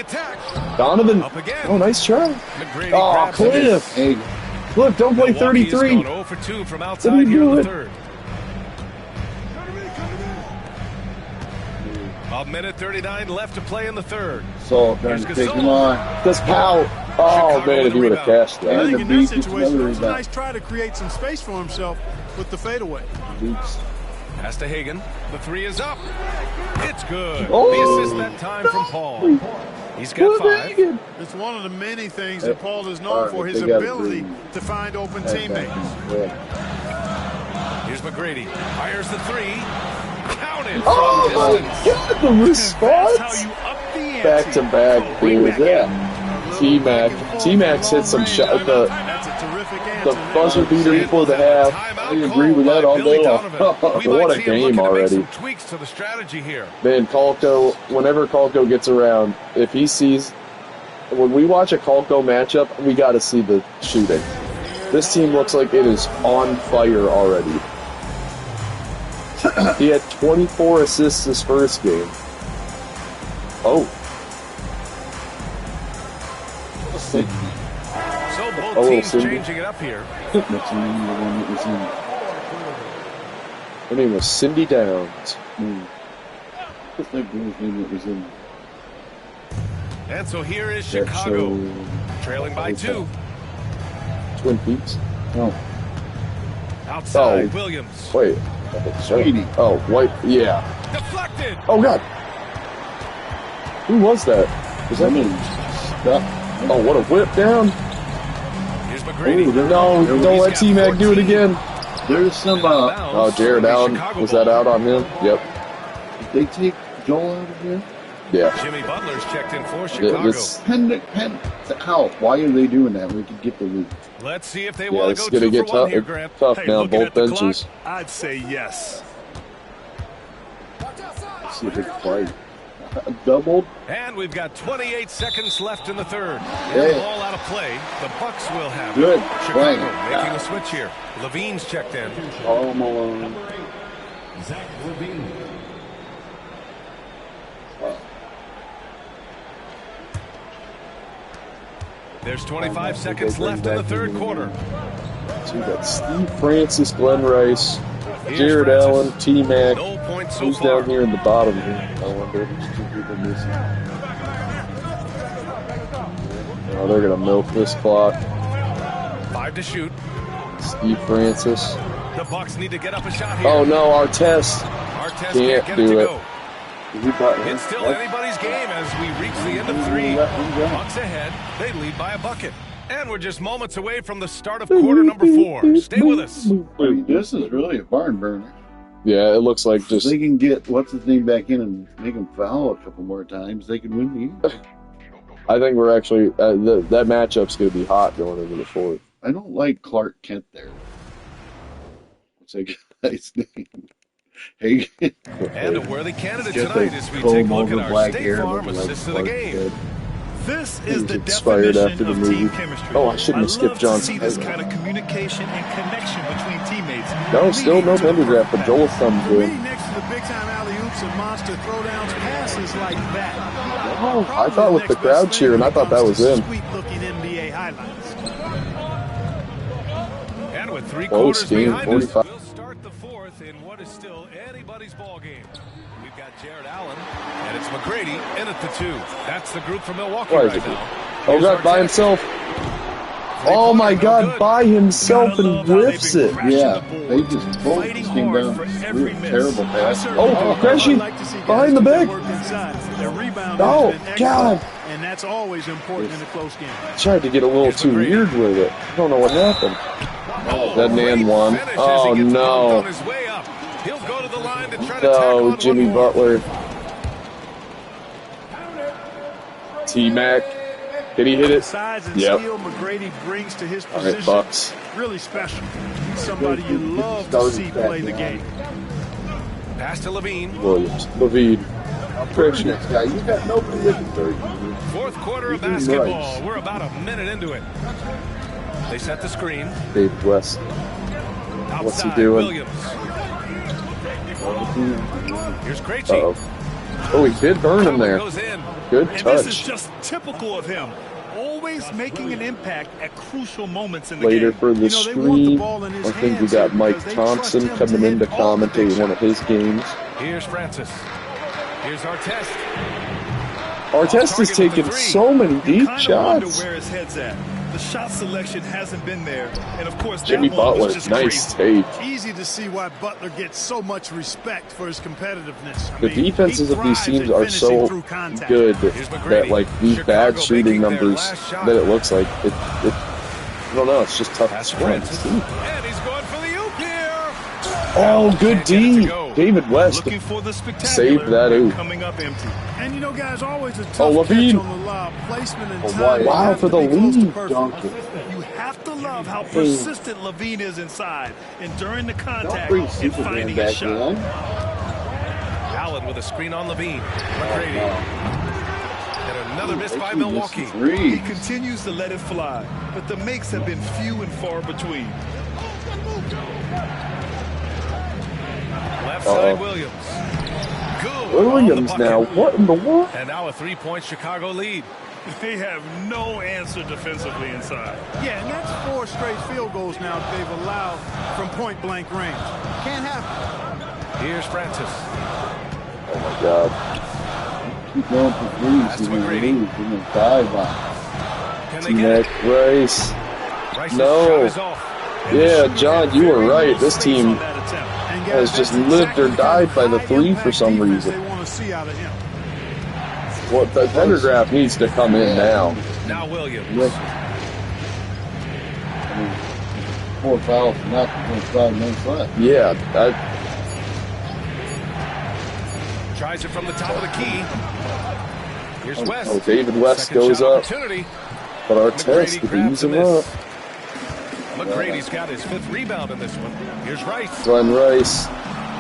Donovan. Oh, nice try. Oh, Cliff. Hey. Cliff, don't play 33. 0 for 2 from outside here in the third. A minute 39 left to play in the third. So trying to take him on. That's Powell. Oh man, if he would have cashed that. I think in this situation, it was a nice try to create some space for himself with the fadeaway. Pass to Hagan. The 3 is up. It's good. Oh, the assist that time from Paul. He's got 5. It's one of the many things that Paul is known for, his ability to find open teammates. Here's McGrady. Fires the 3. Counted. Oh my God, the response. Back to back, dude. Yeah. T-Max hit some shot. The buzzer beater before the half. I agree with that all day long. What a game already. Tweaks to the strategy here. Man, Kolko, whenever Kolko gets around, if he sees, when we watch a Kolko matchup, we got to see the shooting. This team looks like it is on fire already. He had 24 assists this first game. Oh. teams changing it up here. That's the name of the one that was in. Her name was Cindy Downs. What's that girl's name that was in? And so here is Chicago, trailing by 2. Twin Peaks? No. Outside, Williams. Wait. Sweetie. Oh, White. Yeah. Deflected. Oh, God. Who was that? Was that me? Oh, what a whip down. Here's McGrady. Ooh, no, don't let T-Mac do it again. There's some, oh, Jared Allen. Was that out on him? Yep. Did they take Joel out of here? Yeah. Jimmy Butler's checked in for Chicago. How? Why are they doing that? We could get the lead. Let's see if they want to go 2 for 1 here, Grant. Tough now, both benches. Clock, I'd say yes. Let's see if they can play. Doubled. And we've got 28 seconds left in the third. Hey. Ball out of play. The Bucks will have Good. it. Chicago making a switch here. Levine's checked in. All Malone. Zach Levine. There's 25 seconds left in the third quarter. So we got Steve Francis, Glenn Rice, Jared Francis. Allen, T-Mac. No points so Who's far. down here in the bottom here? I wonder. There's 2 people missing. Oh, they're going to milk this clock. 5 to shoot. Steve Francis. The Bucks need to get up a shot here. Oh, no, Artest. Artest Can't get do to it. go. It's still anybody's game as we reach the end of 3. Bucks ahead. They lead by a bucket. And we're just moments away from the start of quarter number 4. Stay with us. I mean, this is really a barn burner. Yeah, it looks like If just... they can get what's his name back in and make him foul a couple more times, they can win the game. I think we're actually... that matchup's going to be hot going into the 4th. I don't like Clark Kent there. What's that guy's name? Hey. And a worthy candidate Just tonight as we take a look at our black State hair, Farm like assist of the game. Kent. This is the inspired after definition the of team movie. chemistry. Oh, I shouldn't have skipped Johnson. I love to see this kind of communication and connection between teammates. No, still no Pendergraft, but Joel thumbs For me, in. next to the big-time alley-oops and monster throwdowns, passes like that. Oh, I thought with the crowd cheering, I thought that was him. Sweet-looking NBA highlights. And with 3 Close quarters game, behind us, 45. we'll start the 4th in what is still anybody's ball game. We've got Jared Allen, and it's McGrady in at the 2. That's the group from Milwaukee Why is right it? now. Oh, Here's God, by Artest. himself. Oh, my God, by himself and whiffs it. Yeah, they just both just came down. Really terrible pass. Oh, Crashy, behind the back. Oh, God. And that's always important in a close game. Tried to get a little too weird with it. I don't know what happened. That man won. Finishes. Oh, He gets bumped no. on his way up. He'll go to the line to try to tack No, on Jimmy one more. Butler. T-Mac. Did he hit it? Size and Yep. skill McGrady brings to his All position. right, Bucks. Really special. He's somebody you love to see play the game. Pass to Levine. Williams. Levine. Next guy, you got nobody with him 30. 4th quarter of He's basketball. right. We're about a minute into it. They set the screen. David West. Outside, What's he doing? Williams. Here's Krejci. Uh-oh. Oh, he did burn him there. Goes in. Good And this is touch. just typical of him. Always making an impact at crucial moments in the Later game. for the You know, they want the screen, ball in his I think we hands got here Mike because they Thompson trust him to coming in to hit all the big commentate one of his games. Here's Francis. Here's Artest. Artest is taking so many deep Kind of wonder shots. where his head's at. The shot selection hasn't been there, and of course Jimmy that one Butler, was just nice crazy. take. Easy to see why Butler gets so much respect for his competitiveness. I The mean, defenses he of these thrives teams at are finishing so through contact. good Here's McGrady. that, like, these Chicago bad shooting making their numbers last shot. that it looks like, it I don't know, it's just tough to Pass to score. Francis. And he's going for the oop here. Oh, good Can't get it to D. go. David West. Looking for the spectacular, Saved that oop. coming up empty. And you know, guys, always a tough Oh, Levine. catch on the lob. Placement and Oh, time. wow, have for to the be close to lead. perfect. Donkey. You have to love how persistent Levine is inside, enduring the Don't contact bring and Superman finding a back shot. in. Allen with a screen on Levine. McGrady. And another miss by Milwaukee. He Three. continues to let it fly, but the makes have been few and far between. Left side Williams. Good. on the Williams bucket. now. What in the world? And now a 3-point Chicago lead. They have no answer defensively inside. Yeah, and that's 4 straight field goals now that they've allowed from point-blank range. Can't happen. Here's Francis. Oh, my God. Keep going for threes. You're going to die by. Can they get it? Rice. Rice's No. shot is off. Yeah, John, you were right. This team has just lived or died by the 3 for some reason. Well, the Pendergraph needs to come in now. Now Williams. Yep. I mean, 4 fouls, not 5 minutes left. Yeah, Tries it from the top of the key. Here's West. Oh, David West Second goes shot up. opportunity. But our McGrady test could grabs use the him miss. up. McGrady's got his 5th rebound in this one. Here's Rice. Glenn Rice.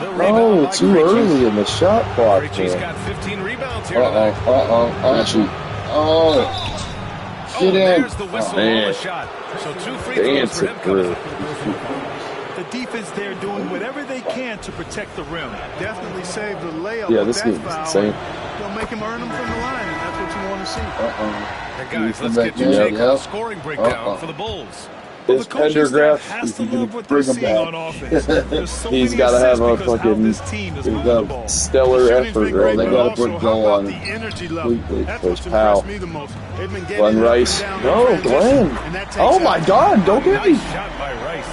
The rebound Oh, by too Krejci. early in the shot clock. Krejci's Man. got 15 rebounds here Uh-oh, tonight. Actually, Oh, get in. There's the whistle on man. the shot. So 2 free throws Dance for it him coming through. up. The defense there doing whatever they can to protect the rim. Definitely saved the layup. Yeah, with this that game's foul. insane. They'll make him earn them from the line, and that's what you want to see. And guys, Come let's back get to in. Jake Yeah. on the scoring breakdown for the Bulls. This The coaching staff Pendergraph, has to love what bring they're him seeing back. on offense. There's so he's many got to have assists a because how fucking this team is moving the ball. stellar Shooting's effort been right great, They but now. gotta also, put how Joe about on the it. energy level? Completely. That's There's what's Powell. impressed me the most. They've been getting Glenn it up and Rice. down in No, transition, Glenn. and that takes Oh, out- my God. Don't get me. Nice shot by Rice.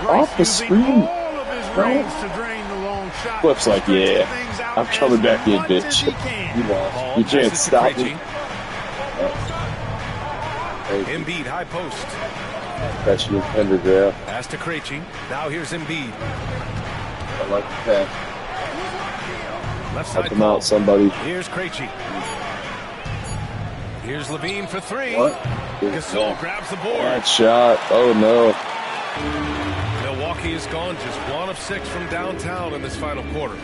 Off the using screen. all of his No. range to drain the long shot. Flip's like, yeah, Things out I'm coming as back in, much as bitch. he can. You lost. Ball You can't passes to stop Krejci. me. Embiid, high post. That's your Pendergraph. Pass to Krejci. Now here's Embiid. I like the pass. Left Help side him Paul. out, somebody. Here's Krejci. Here's Levine for 3. What? Gasol grabs the board. That shot. Oh, no. Milwaukee is gone just 1 of 6 from downtown in this final quarter.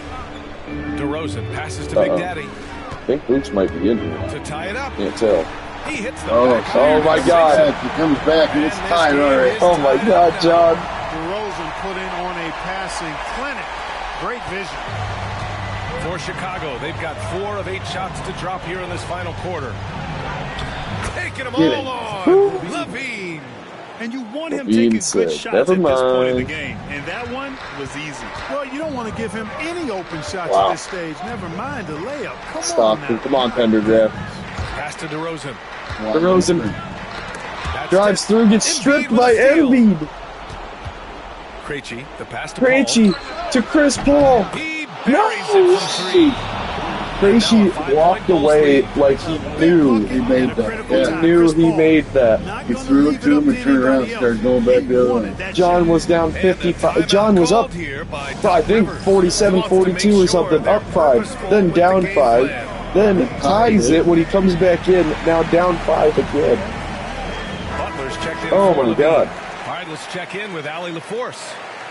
DeRozan passes to Big Daddy I think Boots might be in here. to tie it up. Can't tell. He hits the Oh, back. Oh, my God. He comes back and it's tied already. Oh, my God, John. DeRozan put in on a passing clinic. Great vision. For Chicago, they've got 4 of 8 shots to drop here in this final quarter. Taking them Get all it. on. Levine. And you want him Levine taking said, good shots "Never at this point in the mind." game. And that one was easy. Well, you don't want to give him any open shots Wow. at this stage. Never mind a layup. Come Stop on him. now. Come on, Pendergraph. Pass to DeRozan. DeRozan That's drives it. through, gets Embiid stripped with by a steal. Embiid. Krejci, the pass to Krejci to Chris Paul. Paul. He No! buries it from 3. Krejci walked away like he knew. He made that. He Yeah. knew he made that. He threw it to him and turned around and started going back the other way. John was down 55. John was up, I think, 47, 42 or something. Up 5, then down 5. Then ties it when he comes back in. Now down 5 again. Butler's checked in. Oh, for my Levine. God. All right, let's check in with Allie LaForce.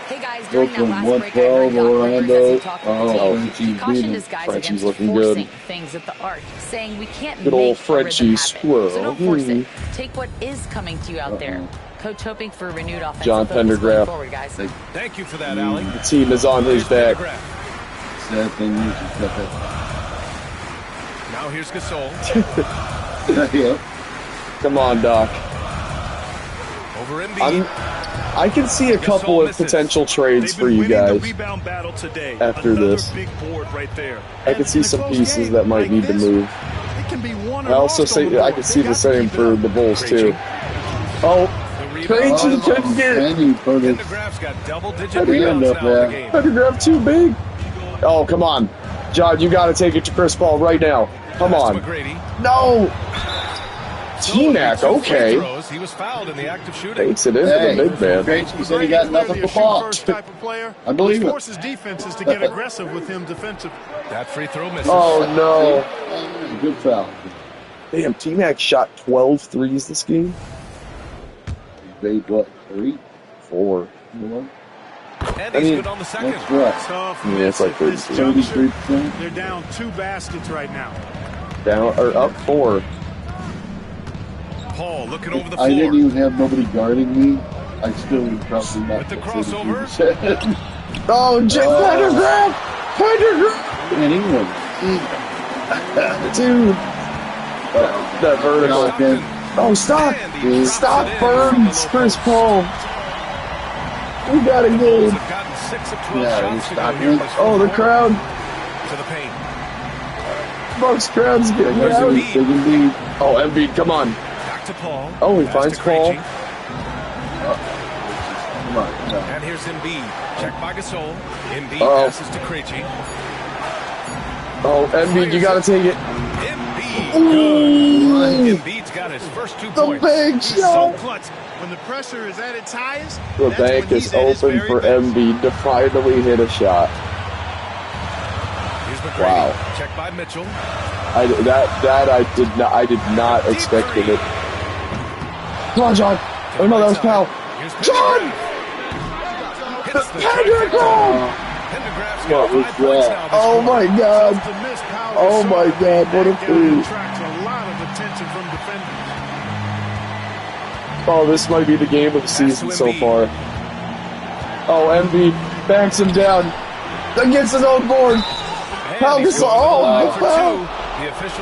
Hey guys, during that Brooklyn, last break, I 112, heard Doc Rivers as he Orlando. talked with the Oh, team. He Frenchie's cautioned beating his guys Frenchie's against looking forcing good. things at the arc, saying we can't Good make old a rhythm Frenchie happen. swirl. So don't force it. Take what is coming to you out there. Coach hoping for a renewed offensive John focus going Pendergraph. forward, guys. Thank you for that, Allie. The team is on his back. Sad thing is, Now here's Gasol. yeah. Come on, Doc. Over Embiid. I can see a couple of potential trades They've for been you winning the guys. rebound battle today. After Another this. big board right there. I can see some pieces that might need to move. It can be one I also see I can see the same for the Bulls too. Oh, Krejci couldn't get it. And he put his Pendergraph's got double-digit Hand rebounds up now in the there. game. Pendergraph too big. Oh, come on, John, you got to take it to Chris Paul right now. Come Pass to on. McGrady. No. T-Mac, okay. He was fouled in the act of shooting. Takes it into the big man. Krejci said he got nothing but ball. First type of player. I believe it. Forces defenses to get aggressive with him defensively. That free throw misses. Oh, no. Good foul. Damn, T-Mac shot 12 threes this game. He made what, 3? 4. And I he's mean, good on the second. That's right. Tough. Yeah, it's like at this 33. juncture. 73%. They're down 2 baskets right now. Down or up 4. Paul looking over the I didn't floor. even have nobody guarding me. I still would probably not. With the get crossover. 33%. Oh, Jake Pendergraph! Pendergraph! And he was. Dude. That vertical. Oh, stop! Stop, Burns! Chris Paul! We got a game. Yeah, he's stopping. Oh, the crowd. To the paint. Bucks crowd's getting out. Oh, Embiid, come on. Back to Paul. Oh, he finds Paul. And here's Embiid. Check by Gasol. Embiid passes to Krejci. Oh, Embiid, you gotta take it. Embiid, good. Embiid's got his first 2 points. The big shot. So clutch. When the pressure is at its highest, The bank is open for Embiid to finally hit a shot. Here's McGrady. Wow. Check by Mitchell. I did not expect it. Come on, John. Oh no, that was Powell. John! What was that? Oh my God! Oh my God! What a fool! Oh, this might be the game of the season so far. Oh, Embiid backs him down. Against his own board. How this? Oh, foul!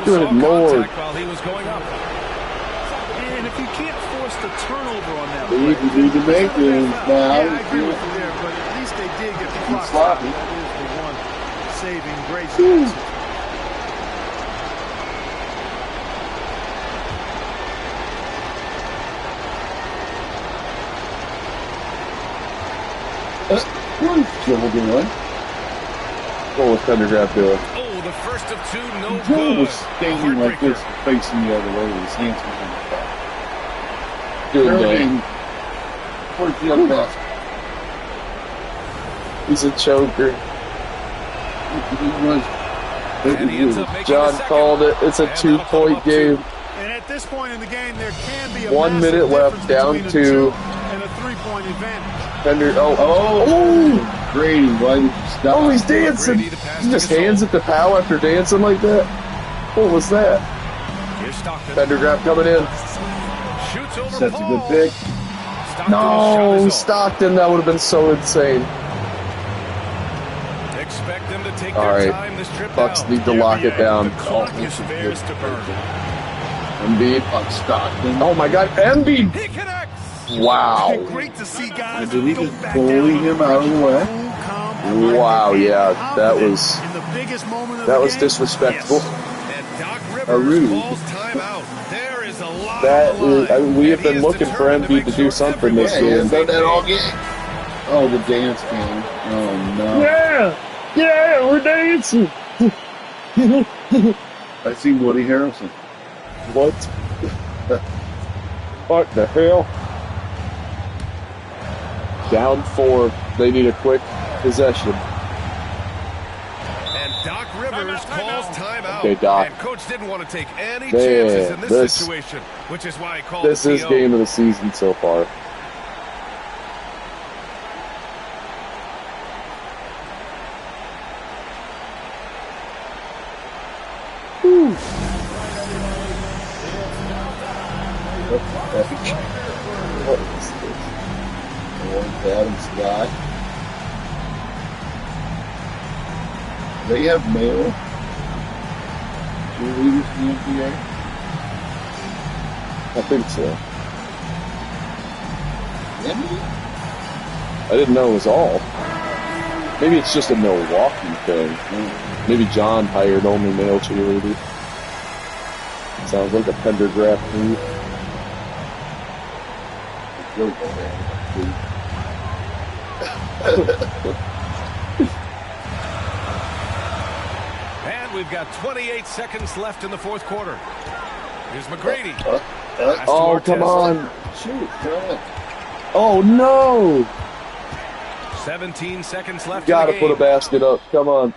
Good Lord! While he was going up. And if you can't force the turnover on that, You need to make games now. Yeah, I agree with you there, but at least they did get the clock stopped. That is the one saving grace. What is Joel doing? What was Pendergraft doing? Oh, the first of 2, no Joel good. was standing like this, facing the other way with his hands behind his back. Good game. Where's the other basket? He's a choker. And he ends up making John the second. called it. It's a And 2-point game. And at this point in the game, there can be a 1 minute left, down to 2. and a 3-point advantage. Pender. Oh. Grady, why did you stop? Oh, he's dancing. He just hands it to Powell after dancing like that. What was that? Here's Stockton. Pendergraft coming in. Shoots over That's a Paul. good pick. Stockton's shot No, is off. Stockton. That would have been so insane. Expect them to take All their right. time this trip Bucks down. need to lock it down. the clock is theirs to burn. Embiid. On Stockton. Oh my God, Embiid. He connects. Wow. Great to see guys Did he go just back bully down. him out of the way? Wow, yeah, that was In the biggest moment of that the was game, disrespectful. And Doc rude. Rivers calls timeout. There is a lot That on the line. is, we have And he been is looking for determined Embiid to make do sure something this everyone game. is Done that all maintained. game. Oh, the dance game. Oh, no. Yeah, we're dancing. I see Woody Harrelson. What? What the hell? Down 4. They need a quick possession. And Doc Rivers calls timeout. Okay, Doc. And coach didn't want to take any Man, chances in this this- situation, which is why he called This the is TO. game of the season so far. Whew. What is this? Adam Scott. They have male cheerleaders in the NBA. I think so. NBA? I didn't know it was all. Maybe it's just a Milwaukee thing. Maybe John hired only male cheerleaders. Sounds like a Pendergraft move. And we've got 28 seconds left in the fourth quarter. Here's McGrady. Oh, come on. Shoot, go Oh, no. 17 seconds left Gotta in the put a game. basket up. Come on.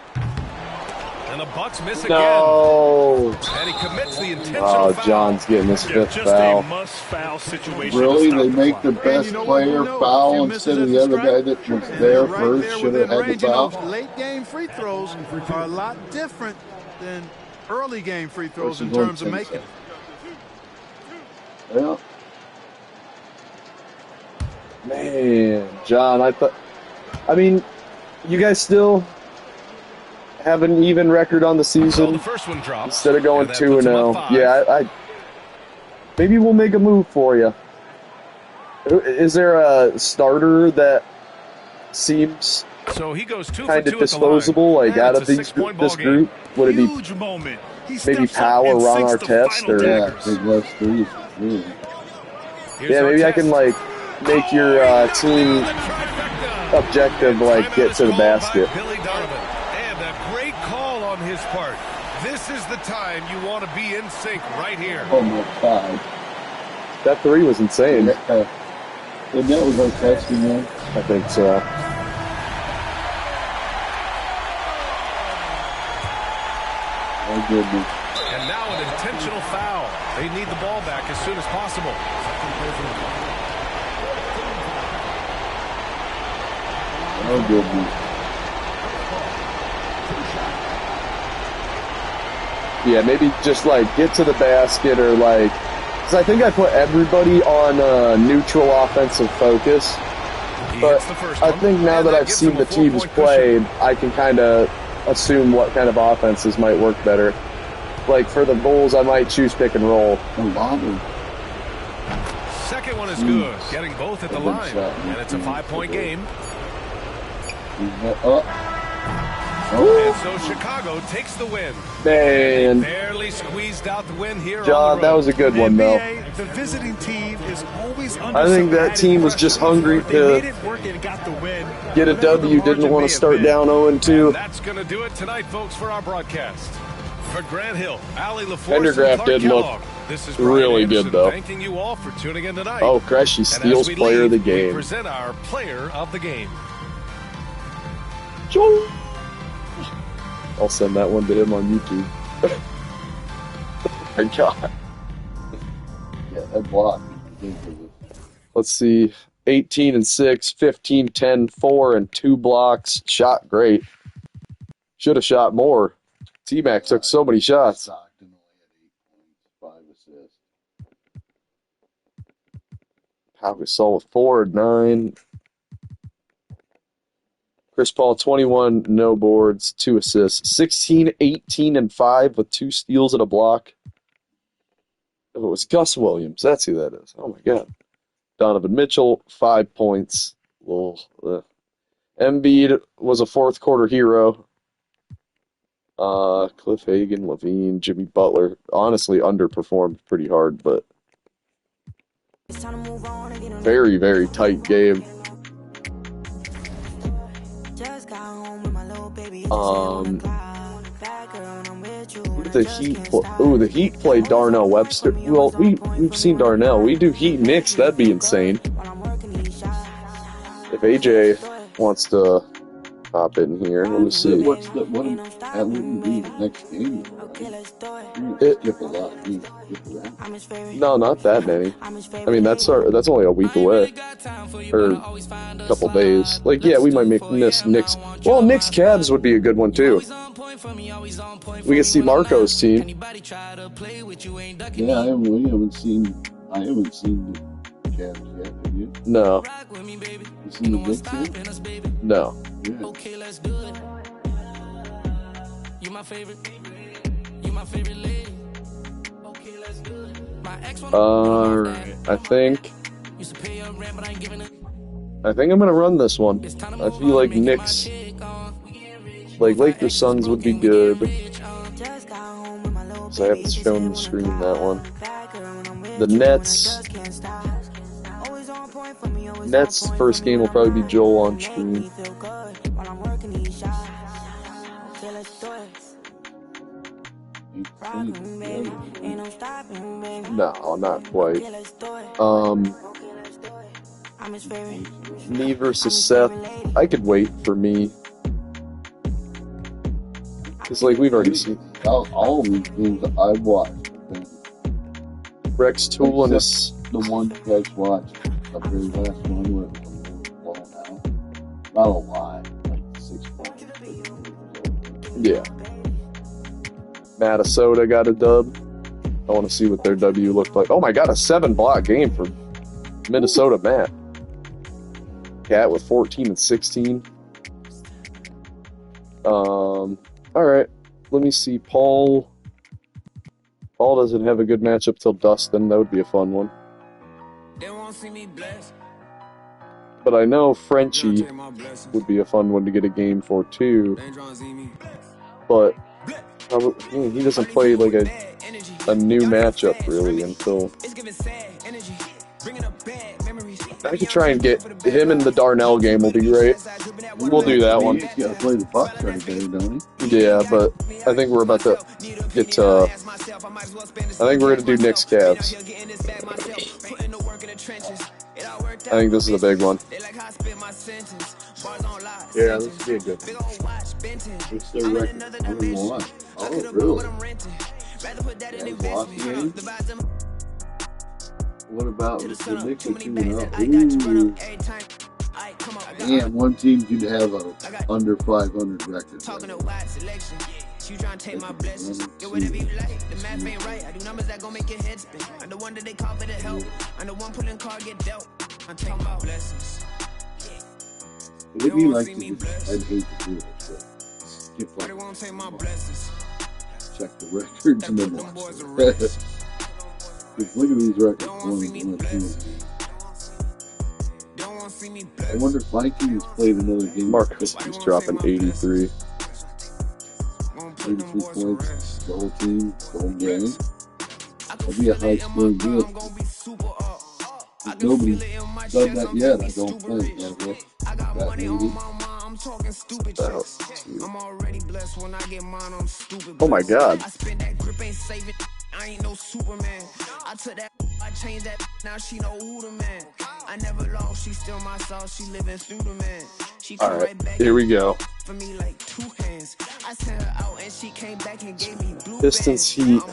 And the Bucks miss No. again. And he commits the intentional Oh, foul. John's getting his fifth Just foul. a must-foul situation. Really? to stop They the make clock. the best you know what player we know? foul A few instead misses of the at other the guy stripe, that was and there they're right first there should within have had the range. You know, foul? late game free throws are a lot different than early game free throws in Versus terms of one making. Yeah. Man, John, I mean, you guys still, have an even record on the season instead of going 2-0. Yeah, maybe we'll make a move for you. Is there a starter that seems kind of disposable, like out of this group? Would it be maybe Powell or Ron Artest? Or yeah, maybe I can like make your team objective, like get to the basket. And a great call on his part. This is the time you want to be in sync right here. Oh my God. That three was insane. And that was our testing, man. I think so. Oh, goodness. And now an intentional foul. They need the ball back as soon as possible. Oh, goodness. Yeah, maybe just like get to the basket or like, because I think I put everybody on neutral offensive focus. But I think now that I've seen the teams play, I can kind of assume what kind of offenses might work better. Like for the Bulls, I might choose pick and roll. Second one is good, getting both at the line, and it's a 5-point game. And so Chicago takes the win. Man, barely squeezed out the win here. John, that was a good one, though. The visiting team is always under. I think that team was just hungry to get a W. Didn't want to start down 0-2. That's going to do it tonight, folks, for our broadcast. For Grant Hill, Allie LaForce, Pendergraft did look really good, though. Thanking you all for tuning in tonight. Oh, Crash, he steals player of the game. We present our player of the game. JON. I'll send that one to him on YouTube. Oh my God. Yeah, that block. Let's see. 18-6, 15-10, 4 and 2 blocks. Shot great. Should have shot more. T-Mac took so many shots. Pau Gasol with 4 and 9. Chris Paul, 21, no boards, 2 assists. 16, 18, and 5 with 2 steals and a block. Oh, it was Gus Williams. That's who that is. Oh, my God. Donovan Mitchell, 5 points. Embiid was a fourth-quarter hero. Cliff Hagan, Levine, Jimmy Butler. Honestly, underperformed pretty hard, but very, very tight game. The Heat play Darnell Webster. Well, we've seen Darnell. We do Heat Knicks. That'd be insane. If AJ wants to pop in here, let me see. That wouldn't be the next game. No, not that many. I mean, that's only a week away, or a couple days. Like, yeah, we might miss Knicks. Well, Knicks CAVS would be a good one too. We can see Marco's team. Yeah, I haven't seen the CAVS yet. Have you? No. You seen the Knicks yet? No. Yeah. Okay, let's do it. You my favorite. You my favorite lady. Okay, let's do it. My ex Alright, I think I'm gonna run this one. I feel like Knicks, like Lakers Suns would be good. So I have to show the screen that one. The Nets first game will probably be Joel on screen. No, not quite. Me versus Seth. I could wait for me. It's like we've already seen all of these games I've watched. Rex Tool and his the one you guys watched. The very last one where it was blown out. Not a lot, like 6 points. Yeah. Minnesota got a dub. I want to see what their W looked like. Oh my God, a 7-block game for Minnesota Matt. Cat with 14 and 16. All right. Let me see. Paul doesn't have a good matchup till Dustin. That would be a fun one. But I know Frenchie would be a fun one to get a game for too. But he doesn't play like a new matchup really until. I could try and get him in the Darnell game. Will be great. We'll do that one. You gotta play the Bucks right there, don't you? Yeah, but I think we're about to get to. I think we're gonna do Knicks CAVS. I think this is a big one. Yeah, this would be a good one. What's their record? 1-1. Oh, really? Lost game? What about the Knicks at 2-0? Damn, one team could have a under 500 record. You trying to take my blessings. Do whatever you like. The math ain't right. I do numbers that gon' make your head spin. I'm the one that they call for the help. I'm the one pulling card get dealt. I'm taking my blessings. It'd be like I'd hate to do it, but skip like check the records and then watch them. Look at these records. 1-2. I wonder if Vikings played another game. Marcus is dropping 83. 83 points, the whole team, the whole game. That'd be a high scoring deal. Nobody's done that yet, I don't think. That Oh my god. I ain't no Superman. I took that, I changed that, now she know who the man. I never lost, she still my sauce, she living through the man. She come right back. Here we go. For me like 2 hands. I sent her out and she came back and gave me blue Distance heat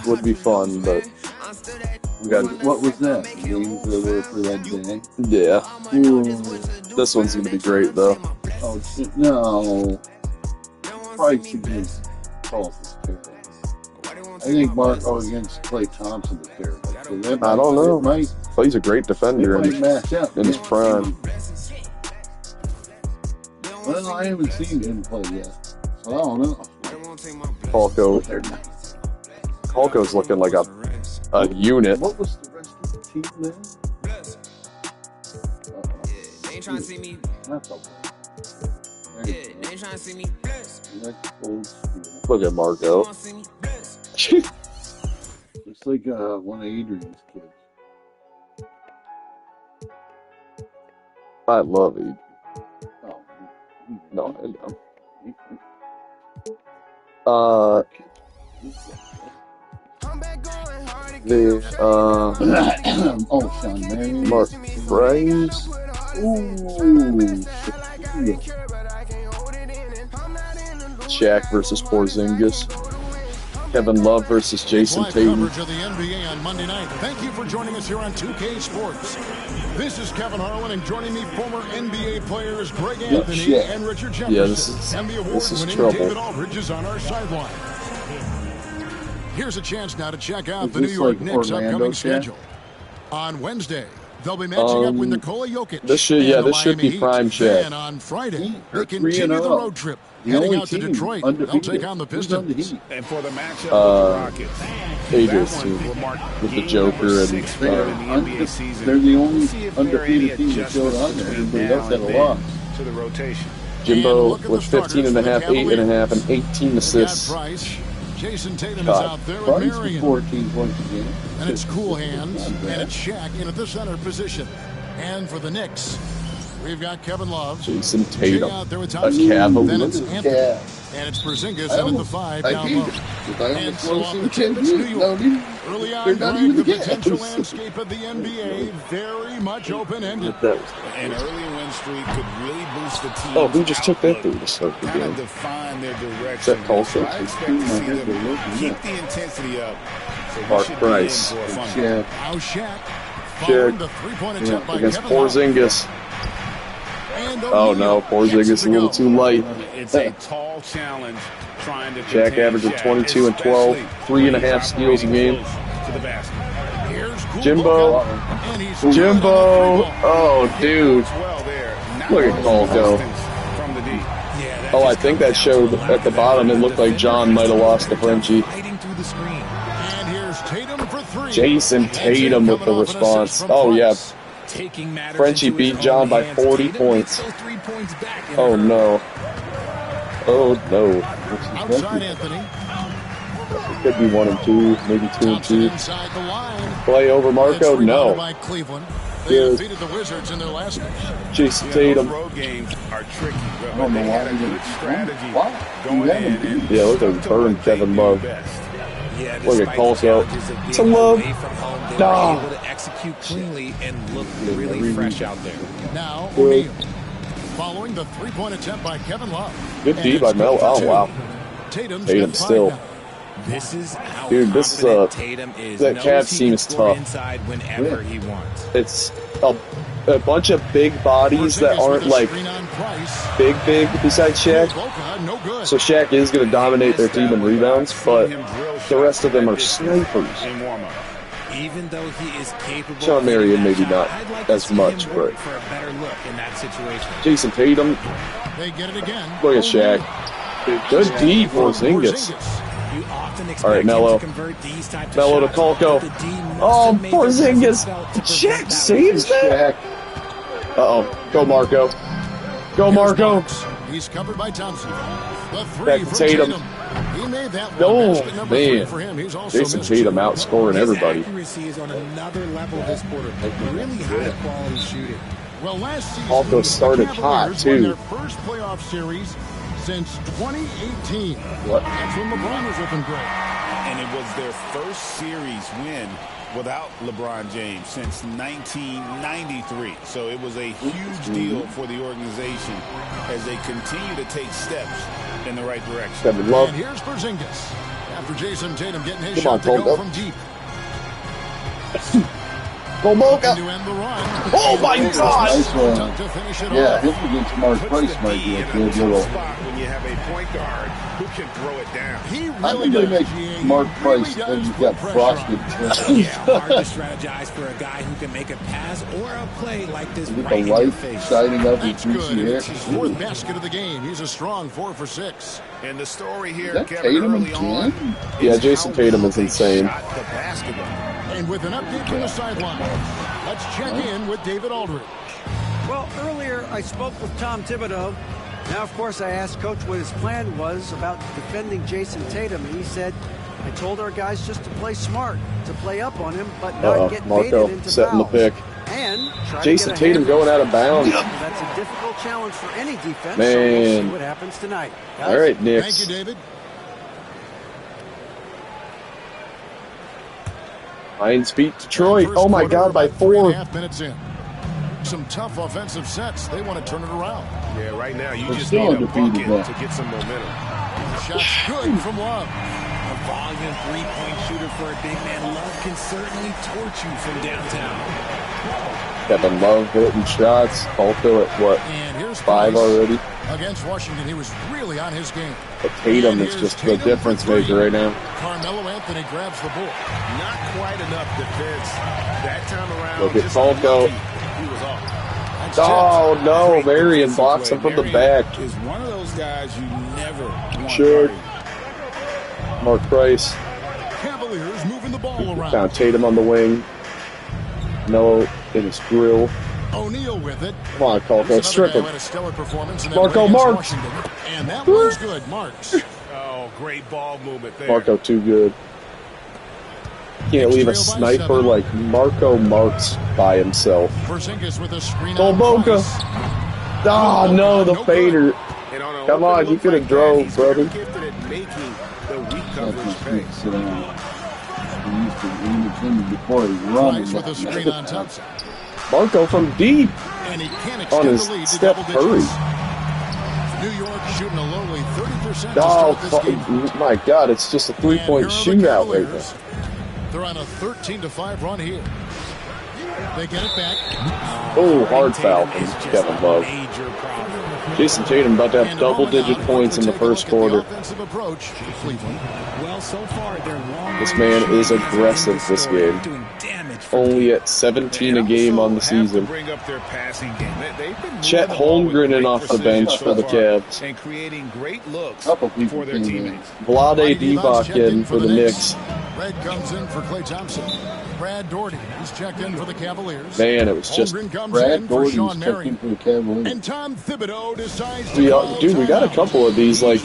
would be fun, but we got. What was that? Games that were for that day? Yeah. This one's gonna be great though. Oh shit, no. Price against Paul's is terrible. I think Marco against Klay Thompson is terrible. So I don't know. Clay's a great defender in his prime. Well, I haven't seen him play yet, so I don't know. Kolko's looking like a unit. What was the rest of the team then? They ain't trying to see me. They ain't trying to see me. Look at Marco. Looks like one of Adrian's kids. I love Adrian. Oh, no, I know. Oh, Sean Marion. Mark Price. Ooh. Shaq versus Porzingis. Kevin Love versus Jason Tatum. Coverage of the NBA on Monday night. Thank you for joining us here on 2K Sports. This is Kevin Harlan, and joining me, former NBA players Greg Anthony and Richard Jefferson. Yeah, and the award-winning David Aldridge is on our sideline. Here's a chance now to check out the New York Knicks' upcoming schedule. On Wednesday, they'll be matching up with Nikola Jokic. This should be prime Shaq. And on Friday, they continue the road trip. Heading out to Detroit, they'll take on the Pistons. And for the matchup with the Rockets, Adrian's team with the Joker and they're the only undefeated team that showed on there. Everybody else had a loss. To the rotation. Jimbo with 15.5, 8.5, and 18 assists. Jason Tatum is out there with Marion. 14 points a game. And it's Cool Hands, and it's Shaq in at the center position. And for the Knicks, we've got Kevin Love. Jason Tatum. Out there with a Cavs. Then it's Anthony. And it's Porzingis in at the 5 down low. And so off the tip, it's New York. Early on, Greg, the potential landscape of the NBA very much open-ended. An early win streak could really boost the team. Oh, who just took that through to start the game? Define their direction. Is that Tulsa? I expect to see them keep the intensity up. So Mark Price. Now Shaq following the three-point attempt by against Kevin Porzingis. Oh no, Porzingis a little too light. It's a tall challenge trying to Shaq averaging 22 and 12, 3.5 steals a game. Jimbo. Oh, dude. Look at Kolko. Oh, I think that showed at the bottom. It looked like John might have lost to Frenchie. Jason Tatum with the response. Oh, yeah. Frenchie beat John by 40 points. Oh, no. Oh, no. Outside Anthony. It could be 1 and 2, maybe 2 and 2. Play over Marco? No. They defeated the Wizards in their last game. Jason Tatum. Road games are tricky. But they had a good strategy going in. Yeah, look at burn Kevin Love. Look at Colco. It's a Love. Nah. Able to execute cleanly and look really fresh out there. Now, O'Neal. Following the three-point attempt by Kevin Love. Good D by Mel. Oh, wow. Tatum still. This is how dude, this is Tatum is. That CAVS team is tough. Whenever he wants. It's a bunch of big bodies that aren't like big besides Shaq. So Shaq is going to dominate their team in rebounds, but the rest of them are snipers. Even though he is capable, Sean Marion maybe not as much, but for a better look in that situation. Jason Tatum. They get it again. Look at Shaq. Good D for Porzingis. All right, Melo. Melo to Colco. Oh, Porzingis. Shaq saves that. Uh-oh. Go, Marco. Go, Marco. He's covered by Thompson. Back to Tatum. He made that one. No, man. Jason Tatum outscoring everybody. Accuracy is on another level this quarter. Really high quality shooting. Well, last season, Colco started hot, too. their first playoff series since 2018. What? That's when LeBron was looking great. And it was their first series win without LeBron James since 1993. So it was a huge deal for the organization as they continue to take steps in the right direction. And here's Porzingis after Jason Tatum getting his shot to go from deep. Boboka. Oh my God! Yeah, him against Mark Price might be a good little. When you have a point guard who can throw it down. He I think they make Mark Price then you got frosted. Hard to strategize for a guy who can make a pass or a play like this With right the in your light face. shining up his That's juicy good. hair. It's his fourth basket of the game. He's a strong 4 for 6. And the story here, Is that Kevin, Tatum early on, again? Yeah, Jason Tatum is insane. shot the basketball. And with an update from the sideline, let's check in with David Aldridge. Well, earlier I spoke with Tom Thibodeau. Now, of course, I asked Coach what his plan was about defending Jason Tatum, and he said, I told our guys just to play smart, to play up on him, but not get baited Marco into setting fouls. the pick. And try Jason to get a Tatum handle. going out of bounds. That's a difficult challenge for any defense, so Man. we'll see what happens tonight. Guys? All right, Knicks. Thank you, David. Lions beat Detroit. Oh my God, by 4. 3.5 minutes in. Some tough offensive sets. They want to turn it around. Yeah, right now you They're just still need a undefeated, bucket though. to get some momentum. Shot's good from Love. A volume three-point shooter for a big man. Love can certainly torch you from downtown. Kevin Love hitting shots. Colco at what? And here's 5 Price. already. Against Washington, he was really on his game. But Tatum is just the difference maker right now. Carmelo Anthony grabs the ball. Not quite enough defense that time around. Look at Just Colco. he was off. Oh no, Marion blocks him from the back. Is one of those guys you never want Sure. guarding. Mark Price. Cavaliers moving the ball around. Found Tatum on the wing. Melo in his grill. O'Neal with it. Come on, Colco, strip him. Had a stellar performance in that Marco win against Marks. Washington. And that one's good. Marks. Oh, great ball movement there. Marco too good. Can't leave a sniper like Marco Marks by himself. Porzingis with a screen. Boboka. Oh no, the fader. And on a Come open on, you look could have like that, drove, he's very brother. gifted at making the weak That's coverage just pay. good. Sit down. He used to lean it before he run. Price with a screen on Thompson. Marco from deep And he can't on extend his the lead to Steph double Curry. digits. New York shooting a lowly 30% to Oh, start this game. my God, it's just a three-point And here are the shootout right Cavaliers. now. They're on a 13-5 run here. They get it back. Oh, hard foul from Kevin Love. Jason Tatum about to have double-digit points in the first quarter. This man is aggressive this game. Only at 17 a game on the season. Chet Holmgren in off the bench for the Cavs. And creating great looks for their teammates. Vlade Divac in for the Knicks. Red comes in for Klay Thompson. Brad Daugherty is checked in for the Cavaliers. Man, it was just Brad Daugherty is checked in for the Cavaliers. And Tom Thibodeau decides we got a couple of these like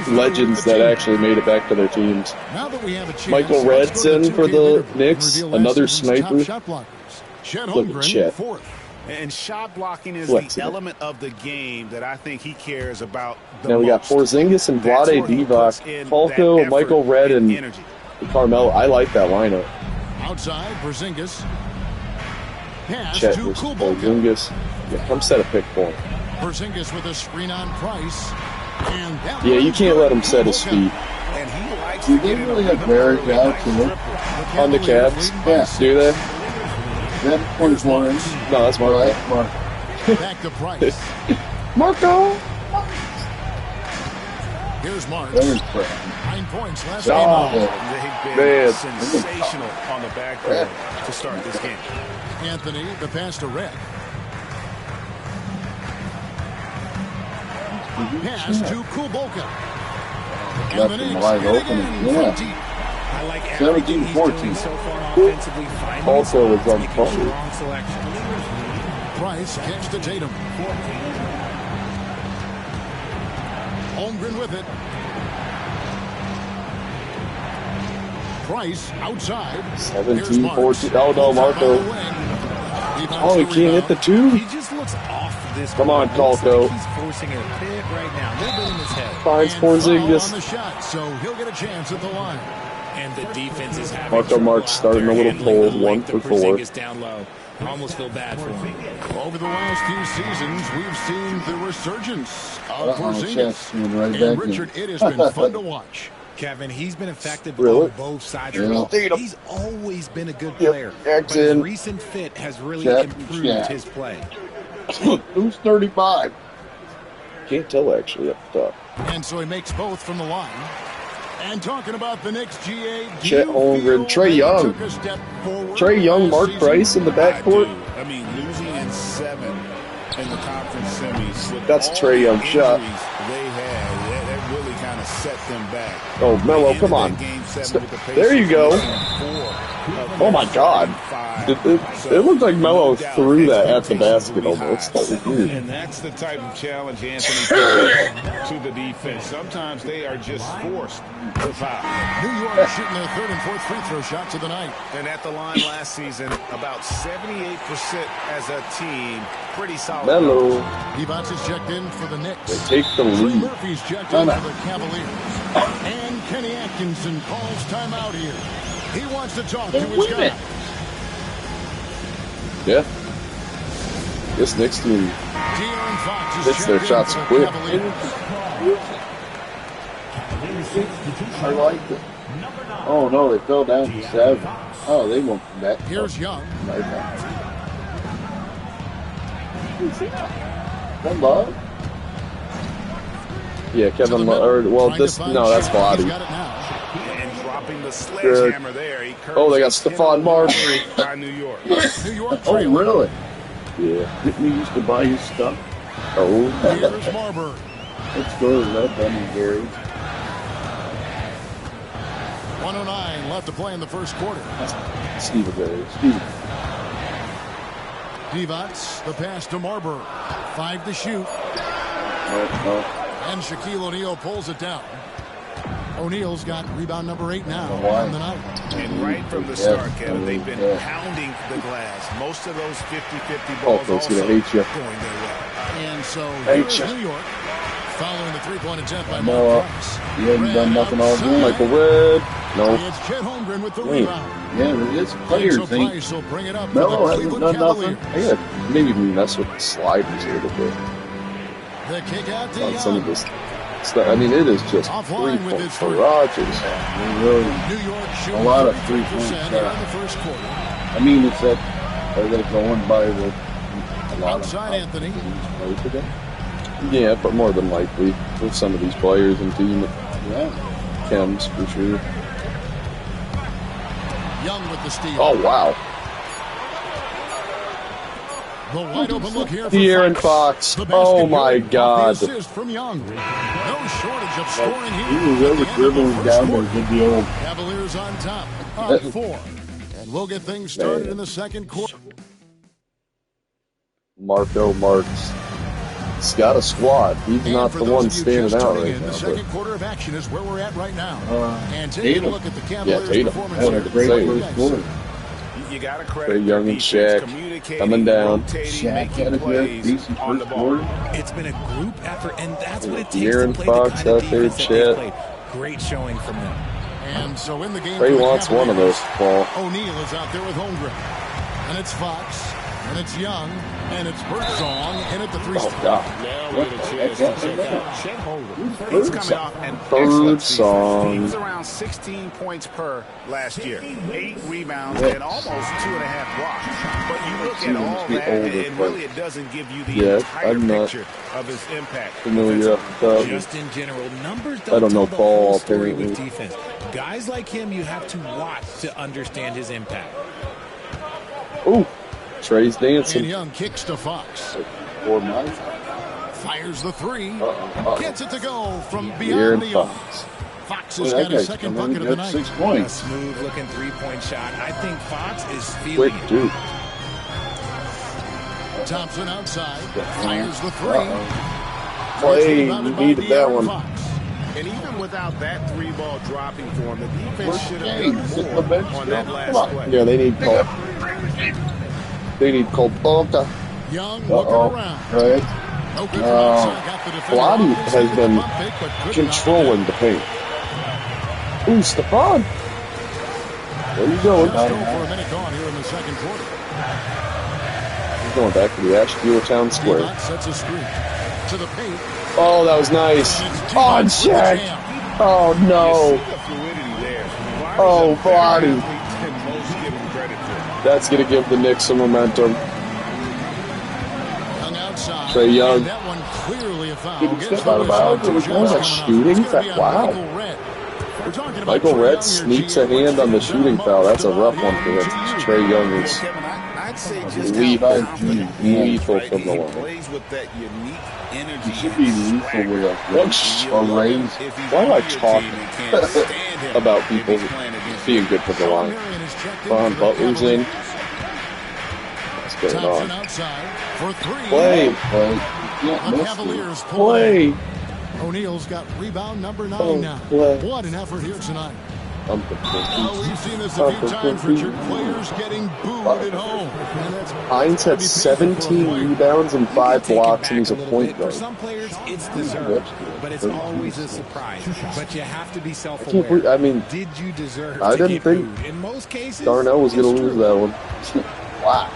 legends that actually made it back to their teams. Michael Red's in for the Knicks, another sniper. Look at Chet. And shot blocking is the element of the game that I think he cares about the now we got Porzingis and Vlade Divac, Falco, Michael Red, and Carmelo. I like that lineup. Outside, Porzingis. Chet versus Porzingis. Yeah, come set a pick for him. Porzingis with a screen on Price. And yeah, you can't let him set his feet. Do they really have marriage out to look? On the Cavs? Yeah. Do they? That 21 inch. No, that's Marco. Right, back to Price. Marco! Here's Mark. 9 points last game. They've been sensational on the backboard to start this game. Anthony, the pass to Red. Pass to Kuboka. Left him wide open. Yeah. 17-14. Also was on front. Price kicks to Tatum. Holmgren with it. Price outside. 17-14. Oh no, Marco. Oh, he can't hit the two? He just looks off this. Come on, Falco. He's forcing it a bit right now. A little bit in his head. Finds Porzingis. On the shot, so he'll get a chance at the line. And the defense is having Marco Marks starting a little cold, 1 for 4. Down low. I almost feel bad for him. Over the last few seasons, we've seen the resurgence of Porzingis. Right and Richard, it has been fun to watch. Kevin, he's been effective on both sides of the ball. He's always been a good player. But his recent fit has really improved his play. Who's 35? Can't tell actually up top. And so he makes both from the line. And talking about the Knicks, GA, Chet Holmgren, Trae Young. Trae Young, Mark Price in the backcourt. I mean, losing in 7 in the conference semis. That's Trae Young's shot. They had that really kind of set them back. Oh, Melo, come on. There you go. Oh my God. It looked like Melo threw that at the basket almost. That was weird. And that's the type of challenge Anthony brings to the defense. Sometimes they are just forced to foul. New York shooting their 3rd and 4th free throw shots of the night. And at the line last season, about 78% as a team. Pretty solid. Melo. Divac is checked in for the Knicks. They take the lead. Murphy's checked in for the Cavaliers. And Kenny Atkinson calls timeout here. He wants to talk to his guy. Yeah. This Knicks team hits their shots quick. I like it. Oh no, they fell down to 7. Oh, they won't come back. Here's Young. Kevin Love? Yeah, Kevin Love. Well, this that's Vlade. Sledgehammer there. Oh, they got Stephon Marbury. By New York. Oh, really? Yeah. Didn't he used to buy his stuff? Oh. Here's Marbury. Let's go to that dummy, Gary. 1:09 left to play in the first quarter. Steven Gary. Divac, the pass to Marbury. 5 to shoot. And Shaquille O'Neal pulls it down. O'Neal's got rebound number 8 now on the night. And right from the start, Kevin, they've been pounding the glass. Most of those 50-50 balls also going to hate you. Going their way. And so here's New York following the 3-point attempt by Mark Price. He hasn't done nothing all game. Michael Red. No. It's Chet Holmgren with the rebound. Yeah, it's players. So Price will bring it up. Melo hasn't done nothing. I gotta maybe mess with the sliders here a little bit. The kick out to on some of this. I mean, it is just 3-point garages. Really New York a lot of 3-point shots. I mean, it's that Are they going by the outside Anthony? Yeah, but more than likely with some of these players and team. KNICKS for sure. Young with the steal. Oh wow. The wide open look here for De'Aaron Fox. Oh my God. The assist from Young. No shortage of scoring here. He was over dribbling down there. Good deal. Cavaliers on top. Up 4. And we'll get things started in the second quarter. Marco Marks. He's got a squad. He's not the one standing out right now. The second quarter of action is where we're at right now. And taking a look at the Cavaliers' performance. Had a great first quarter. You got to credit Young and Shaq coming down. Shaq had a good, decent first quarter. It's been a group effort, and that's what it takes De'Aaron to play Fox the kind of out there, defense that they Chet. played. Great showing from them. And so in the game, Trey wants one of those ball. O'Neal is out there with home grip. And it's Fox. And it's Young. And it's Birdsong in at the 3-spot. Oh, God. Now we get a chance to check out Chet Holmgren. He's coming off an excellent season. He was around 16 points per last year. 8 rebounds and almost 2.5 blocks. But you look at all that, and really it doesn't give you the entire picture of his impact. Familiar. Just in general, numbers I don't know tell the ball, whole story apparently. with defense. Guys like him, you have to watch to understand his impact. Ooh. Trey's And dancing. Young kicks to Fox. 4 months. Fires the 3. Gets it to go from De'Aaron beyond the arc. Fox. Fox has got his second bucket of the night. 6 A points. smooth-looking three-point shot. I think Fox is feeling Quick it. dude. Thompson outside. Fires the 3. Play, you needed that one. Fox. And even without that 3-ball dropping for him, the defense should have Sit done the bench more on that down. last play. Yeah, they need Cole. They need Cole Polka. Young looking around. Right. No good from outside. Got the defender Vladi off. has been Pump fake, but could not controlling the paint. Ooh, Stephon. Where you going? Just over a minute gone here in the second quarter. He's going back to the Asheville Town Square. Devon sets a screen to the paint. Oh, that was nice. Oh, Jack. Oh, no. Oh, Vladi. That's going to give the Knicks some momentum. Young outside. Trey Young. That one clearly a foul. Didn't Gets step the out of bounds. whistle. It was a shooting foul. Wow. Michael Redd. We're talking about Michael Trey Redd Young here, sneaks a GM. hand on the shooting foul. That's a rough one for him. Trey Young is I'd say just lethal from the He line. plays with that unique energy. He should be lethal with a range. Why do I talk about people being good from the line? Ron Butler's in. What's going Thompson on? outside for 3. Play. The Cavaliers pull Play. it. O'Neal's got rebound number 9 Oh, now. play. What an effort here tonight. I'm We've seen this a few times, Richard. Players getting booed at home. And that's Hines had 17 rebounds and 5 blocks, and he's a point For guard. some players, it's deserved, but it's always a surprise. But you have to be self-aware. I mean, Did you deserve I to didn't get think booed? In most cases, Darnell was going it's to lose true. that one. Wow.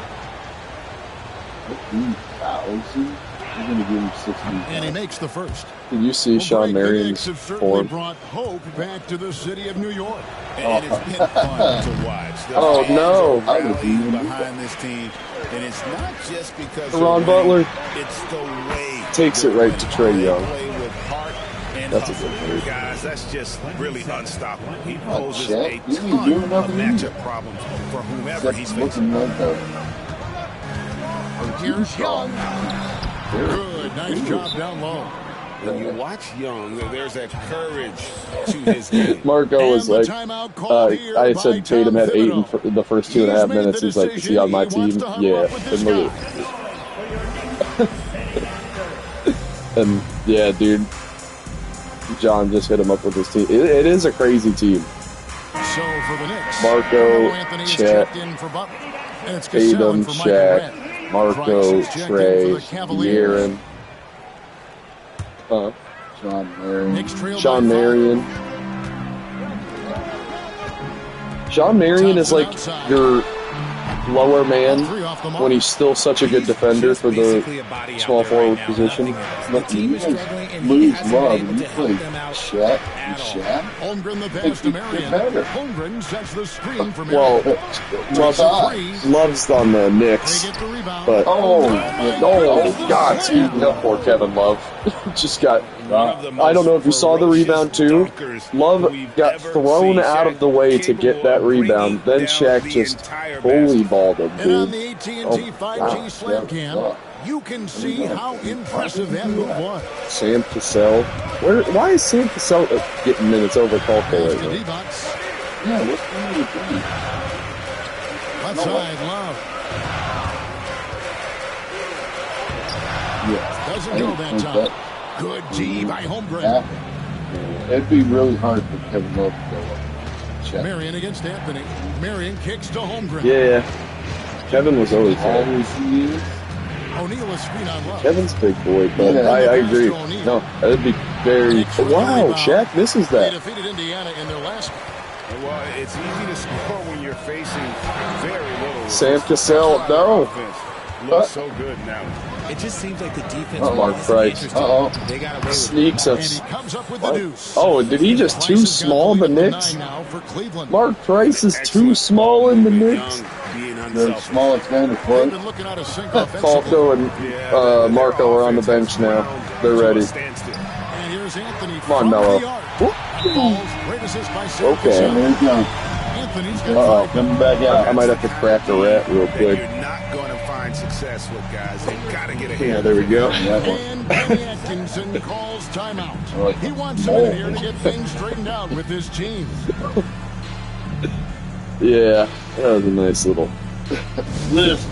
He's going to give him 60. and he makes the first. Did you see Sean Marion's have certainly form? brought hope back to the city of New York. And it's been fun to watch. The Oh, fans no. are rallying behind this team, and it's not just because Ron they're winning, Butler it's the way takes it right to Trey they Young. play with heart and That's a hustle. good move. Guys, that's just really unstoppable. He poses a Shaq, you ain't ton doing of nothing either. matchup problems for whomever he's Looking facing. like that. Here's Young. Good, nice job down low. When you watch Young, there's that courage to his game. Marco was And the like, timeout called here I by said Tatum Tom had 8 Thibodeau. in the first 2.5 minutes. He's like, is he on my team? Yeah. And look at and yeah, dude. John just hit him up with his team. It is a crazy team. So for the Knicks, Marco, Anthony is Chet, checked in for Butler. And it's Cassell Tatum, in for Michael Shaq, Redd. Marco, Price is checked in Trey, for the Cavaliers. De'Aaron, Sean Marion. Knicks trail Sean by 5. Marion. Sean Marion is like your lower man when he's still such a good defender for the small forward position. But you guys lose Love and you play Shaq and Shaq. Holmgren the pass to Marion. Holmgren sets the screen for Well, Love's on the Knicks, but oh God, speaking up for Kevin Love, just got. I don't know if you saw the rebound too. Love got thrown out of the way to get that rebound. Then Shaq just fully balled him, dude. And on the AT&T 5G Slam Cam, you can see how impressive that move was. Sam Cassell. Why is Sam Cassell getting minutes over Colco right now? Yeah, what's going on with that? Left side, Love. Yeah. Doesn't go that time. Good D by Holmgren. It'd be really hard for Kevin Love to go up. Check. Marion against Anthony. Marion kicks to Holmgren. Yeah. Kevin was always there. O'Neal is screen on Love. Kevin's a big boy, but I agree. No, that'd be very. Wow, Shaq misses that. They defeated Indiana in their last. Well, it's easy to score when you're facing very little. Sam Cassell, no. Looks so good now. It just seems like the defense. Mark Price. They got away sneaks us. And he comes up with the deuce. Oh, did he just too small in the Knicks? Mark Price is too small in the Knicks. The smallest guy in the court. Falco and Marco are on the bench now. They're ready. Come on, Melo. Okay. Uh-oh, coming back out. I might have to crack a rat real quick. You're not going to find success with guys. They got to get ahead. Yeah, there we go. And Kenny Atkinson calls timeout. He wants him in here to get things straightened out with his team. Yeah, that was a nice little lift.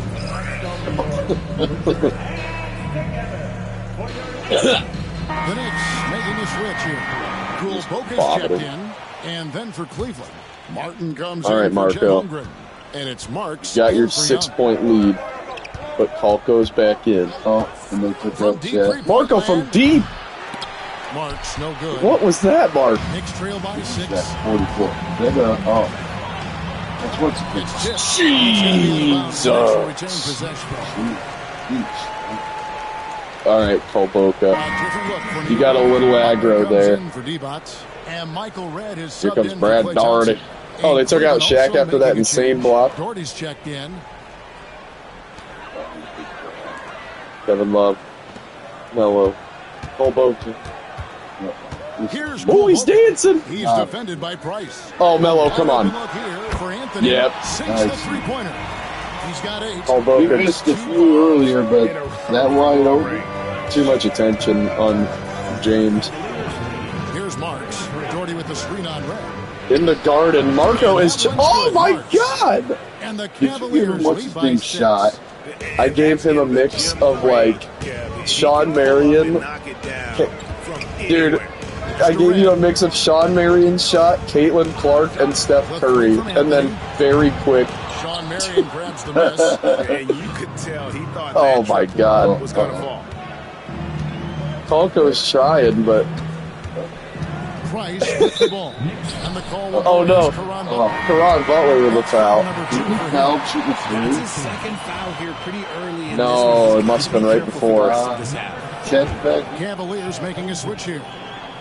The Knicks making a switch here. Kulbokas checked in, and then for Cleveland, Martin comes all right, in Marco. for Holmgren, and it's Marks. Got your 6-point lead, but Kalko's back in. Oh, and they took up Shaq. Marco from deep. Marks no good. What was that, Mark? Knicks trail by 6. That's 44. That's what's Jesus. All right, Kolboka. You got a little aggro there. Here comes Brad Daugherty. Oh, they took out Shaq after that insane block. Daugherty's checked in. Kevin Love. Melo. Kolboka. Oh, he's dancing. He's defended by Price. Oh, Melo, come on. Yep. Nice. Three-pointer. He's got 8. He missed a few earlier, but that wide open. Too much attention on James. Here's Marks. Daugherty with the screen on red. In the garden, Marco is. Oh my God! And the Cavaliers what's his name shot? I gave him a mix of like Sean Marion. Dude, I gave you a mix of Sean Marion's shot, Caitlin Clark, and Steph Curry, and then very quick. Sean Marion grabs the miss, and you could tell he thought oh my God, was going to fall. Falco's trying, but. Price with the ball. And the call oh no! Karan Butler with a foul. That's his second foul here pretty early in no, it must have been right before. Cavaliers making a switch here.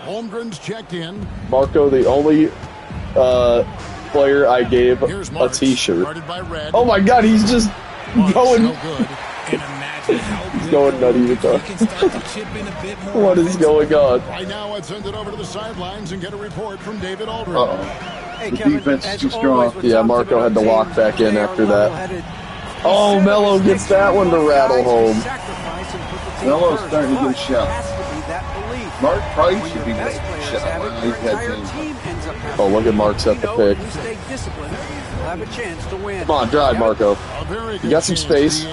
Holmgren's checked in. Marco, the only player I gave a T-shirt. Oh my God, he's just going. He's going nutty with that. What is going on? Right now, I'd send it over to the sidelines and get a report from David Aldridge. Hey, the defense is too strong. Yeah, Marco had to walk back in after that. Oh, Melo gets that one to rattle home. Melo's starting to get a shot. Mark Price should be getting a shot. Oh, look at Mark's at the pick. Come on, drive, Marco. You got some space.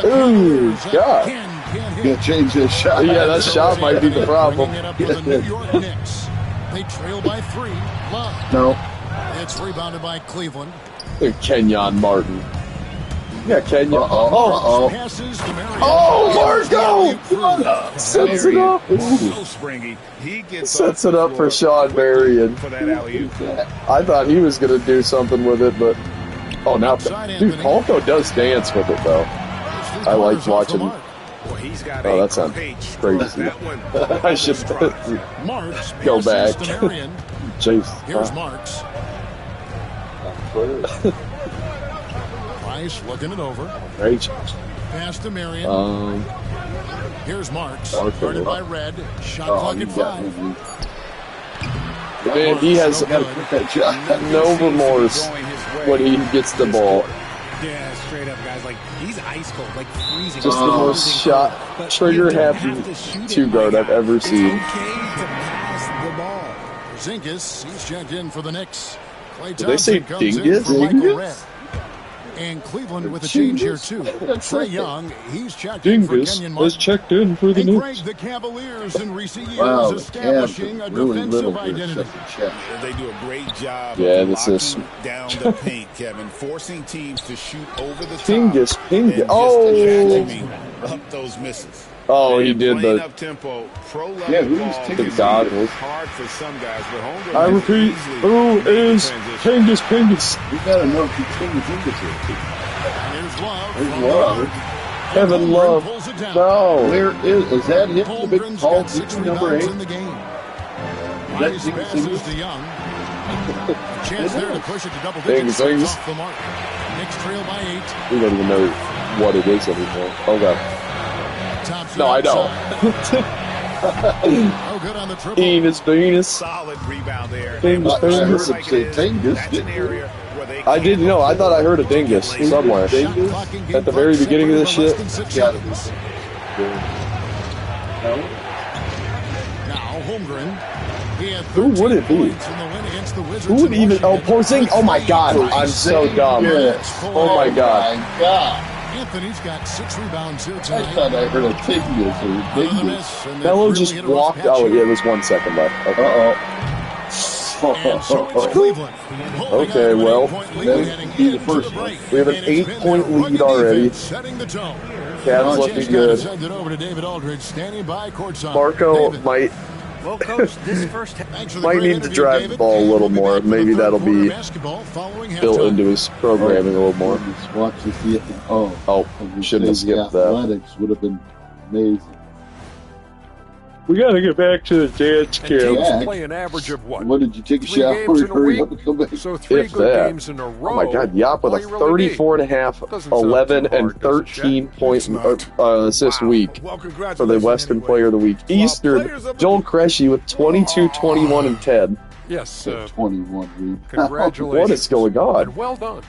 Ooh, God. You gotta change that shot. Yeah, that shot might be the problem. They trail by 3. Love. No. It's rebounded by Cleveland. Kenyon Martin. Yeah, Kenyon. Oh, Marco! Sets it up. Sets it up for Sean Marion. I thought he was going to do something with it, but Oh, now, dude, Palco does dance with it, though. I like watching. Oh, that sounds crazy. I should go back. Jeez. Here's Marks. Price looking it over. Great. Pass to Marion. Here's Marks. Guarded by Red. Shot clock at 5. Man, he has no remorse when he gets the ball. Yeah, straight up, guys. Like, he's ice cold, like freezing. Just the most shot trigger happy two guard I've ever seen. It's okay to pass the ball. Porzingis, he's checked in for the Knicks. Did they say dingus? And Cleveland with a change here, too. Trae Young, he's checked in for Kenyon Martin. Has checked in for the Knicks. The Cavaliers in recent years establishing a defensive identity. They do a great job of locking down the paint, Kevin, forcing teams to shoot over the top. Pingus. Oh! Up those misses. Oh, he did the up-tempo, the goggles. Hard for some guys, but I repeat, who is Pingus? We gotta know if he's Pingus. There's Love. Kevin Love. No. Where is that him? The big tall number 8? In the game. Nice passes to Young. Chance there to push it to double digits. Off the mark. Knicks trail by 8. We don't even know what it is anymore. Oh god. No, I don't. Oh, good on the triple. Penis. Solid rebound there. Penis. I didn't know. I thought I heard a dingus somewhere. At the very beginning of this shit. Now Holmgren. Who would it be? Who would even? Oh, Porzingis. Oh my god. I'm so dumb. Oh my god. Anthony's got 6 rebounds here tonight. I thought I heard a dingus. Melo just walked. Oh, yeah, it was 1 second left. Okay. Okay, well, the first one. We have an 8-point lead already. Cavs looking good. Marco might need to drive the ball a little more. Maybe that'll be built into his programming a little more. Watch to see it. Oh, shouldn't have skipped that. Athletics would have been amazing. We got to get back to the dance camp. Teams play an average of what? What did you take a shower? Hurry up and come back. So 3 good games in a row. Oh my God, Yop with a 34.5, 11, and 13-point assist week for the Western Player of the Week. Eastern, Joel Cresci with 22, 21, and 10. Yes, 21. Congratulations. What is going on? And well done.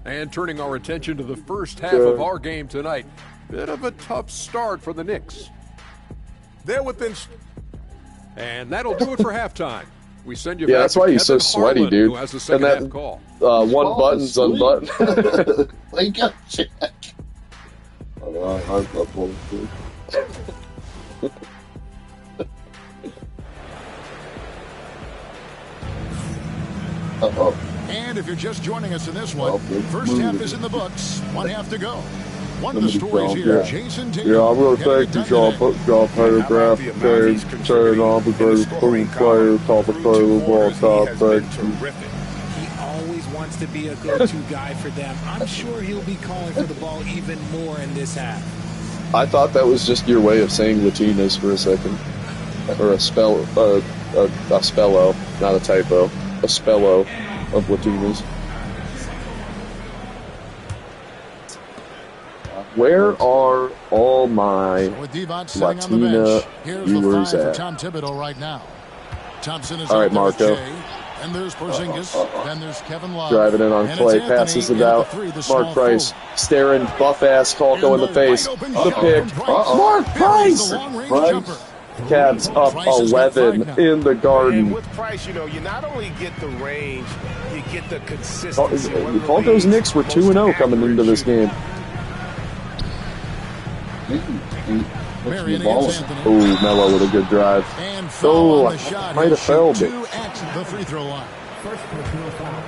And turning our attention to the first half of our game tonight. Bit of a tough start for the Knicks. They're within. And that'll do it for halftime. We send you back. That's why he's so sweaty, Harlan, dude. Who has the second half call. One button's unbuttoned. Wake up, Jack. And if you're just joining us in this one, first half is in the books. 1 half to go. One of the stories here, Jason Tatum. Yeah, I'm going to thank you, John Paragraph, saying I'm the greatest player, top of player of all time. Thank you. He always wants to be a go-to guy for them. I'm sure he'll be calling for the ball even more in this half. I thought that was just your way of saying Latinas for a second. Or a spello, not a typo. A spello of Latinas. Where are all my Latina viewers at? Tom Thibodeau right now. Thompson is all right, Marco. And there's Porzingis. Then there's Kevin Love. Driving in on Clay, passes it out. Mark Price staring buff-ass Falco in the face. The pick. Mark Price! Cavs up 11 in the Garden. And with Price, you not only get the range, you get the consistency. Falco's Knicks were 2-0 coming into this game. Oh, Melo with a good drive. Oh, might have failed it. The free throw line.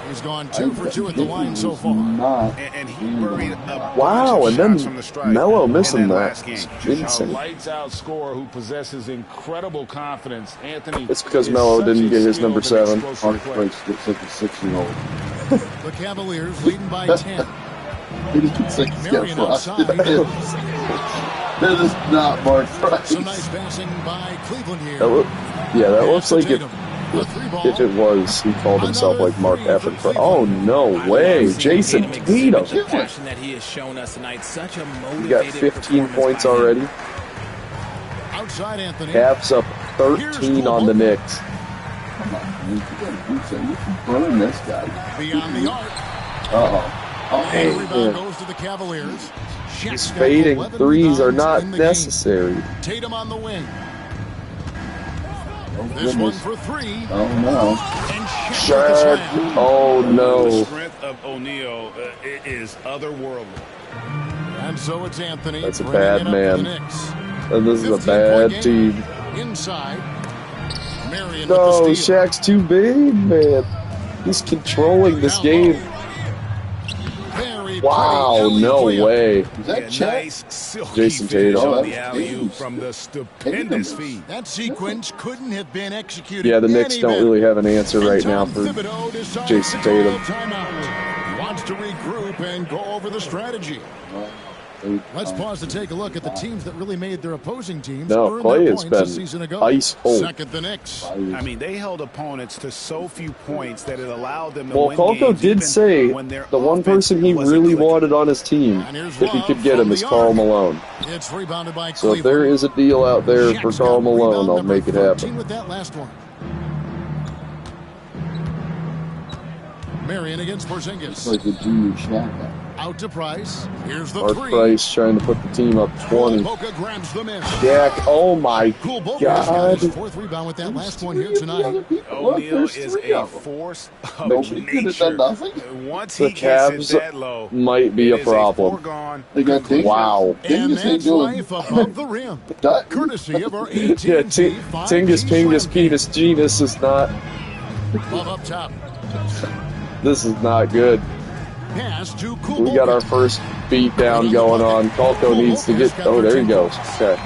He's gone 2 for 2 at the line so far. And he buried a wow, and then Melo missing that. Insane. Lights out scorer who possesses incredible confidence. Anthony. It's because Melo didn't get his number 7. Mark Price looks like a 6-year-old. The Cavaliers leading by 10. Marion outside. That is not Mark Price. Some nice passing by Cleveland here. That looks like if it was, he called himself like Mark Eppin. Oh, no way. Jason Tatum. He got 15 points already. Outside Anthony. CAVS up 13 on the Knicks. Come on, you can burn this guy. Beyond the arc. Hey, rebound goes to the Cavaliers. these fading threes are not necessary. Tatum on the wing. This one for 3. Oh no. Shaq. Oh no. The strength of O'Neal is otherworldly. And so it's Anthony. That's a bad man. And this is a bad team. Inside. Marion No, Shaq's too big, man. He's controlling this game. Wow, no way. Is that nice Jason Tatum. on the alley-oop from the stupendous feed. That sequence couldn't have been executed. Yeah, the Knicks don't really have an answer right now for Jason Tatum. He wants to regroup and go over the strategy. Let's pause to take a look at the teams that really made their opposing teams earn Clay their has points a been season ago. ice cold. Second, the Knicks. I mean, they held opponents to so few points that it allowed them to Well, win Kolko games did say the one person he really wanted on his team, if he could get him, is Karl Malone. It's rebounded by So if there is a deal out there for Karl Malone, I'll make it happen. With that last one. Marion against Porzingis. It's like a junior Shaq. Out to Price. Here's the Mark 3. Price trying to put the team up 20. Grabs the miss. Jack, oh my God. Fourth rebound with that last one here tonight. O'Neal is a force of nature. Once The he gets it that CAVS low, might be a problem. They got Dingus. Wow. And that's life above the rim. Courtesy of our AT&T Yeah, Tingus, Pingus, Petus, Genus is not. Love up top. This is not good. Pass to We got our first beat down going on. Kolko needs to get. Oh, there he goes. Okay.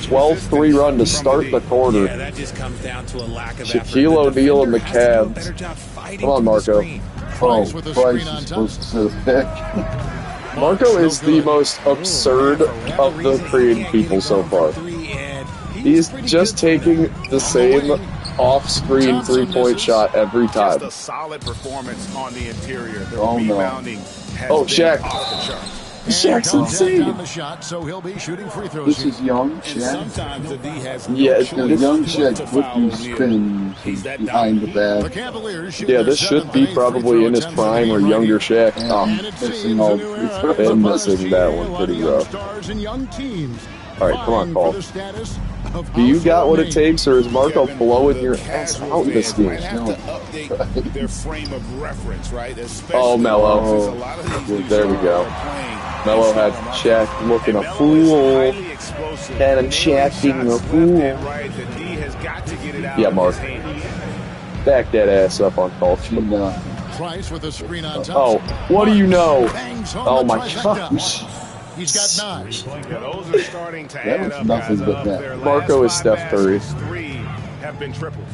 12-3 run to start the quarter. Yeah, that just comes down to a lack of Shaquille O'Neal and the CAVS. Come on, Marco. Price is supposed to set a pick. Marco is the most absurd of the creative people so far. He's just taking the same off-screen three-point shot every time. Just a solid performance on the interior. The Oh, no. rebounding has Oh, been Shaq. off the charts. Shaq's insane. Down the shot, so he'll be shooting free throws. This is young And Shaq. sometimes the D has Yeah, no it's choice Young but Shaq to put foul you O'Neal. spins He's that behind the dominant. The back. Cavaliers shoot Yeah, their this should seventh be and eighth free probably throw in his attempts prime or already. younger Shaq. And it missing seems all a new era free throws. of And missing Buzzfeed, that a one lot pretty of young rough. stars and young teams. All right, come on, vying Paul. for the status of Do you got what it household takes, or is Marco Kevin, blowing your the ass casual out in this fans game? might have to update their frame of reference, right? Especially Oh, Melo. since a lot of these There we leagues go. are playing Melo in had front of Shaq looking a Melo is fool. highly explosive. Had him Nailing Shaq being a shots left fool. and right. The D has got to get it out Yeah, of Mark. his hands. Back that ass up on Kolko. Price with a screen on top. Oh, what do you know? Bangs home Oh the my trifecta. gosh. He's got 9. Yeah, those are starting to That add was up, nothing guys. but Of that. their Marco last is Steph 5 Curry. baskets, 3 have been triples.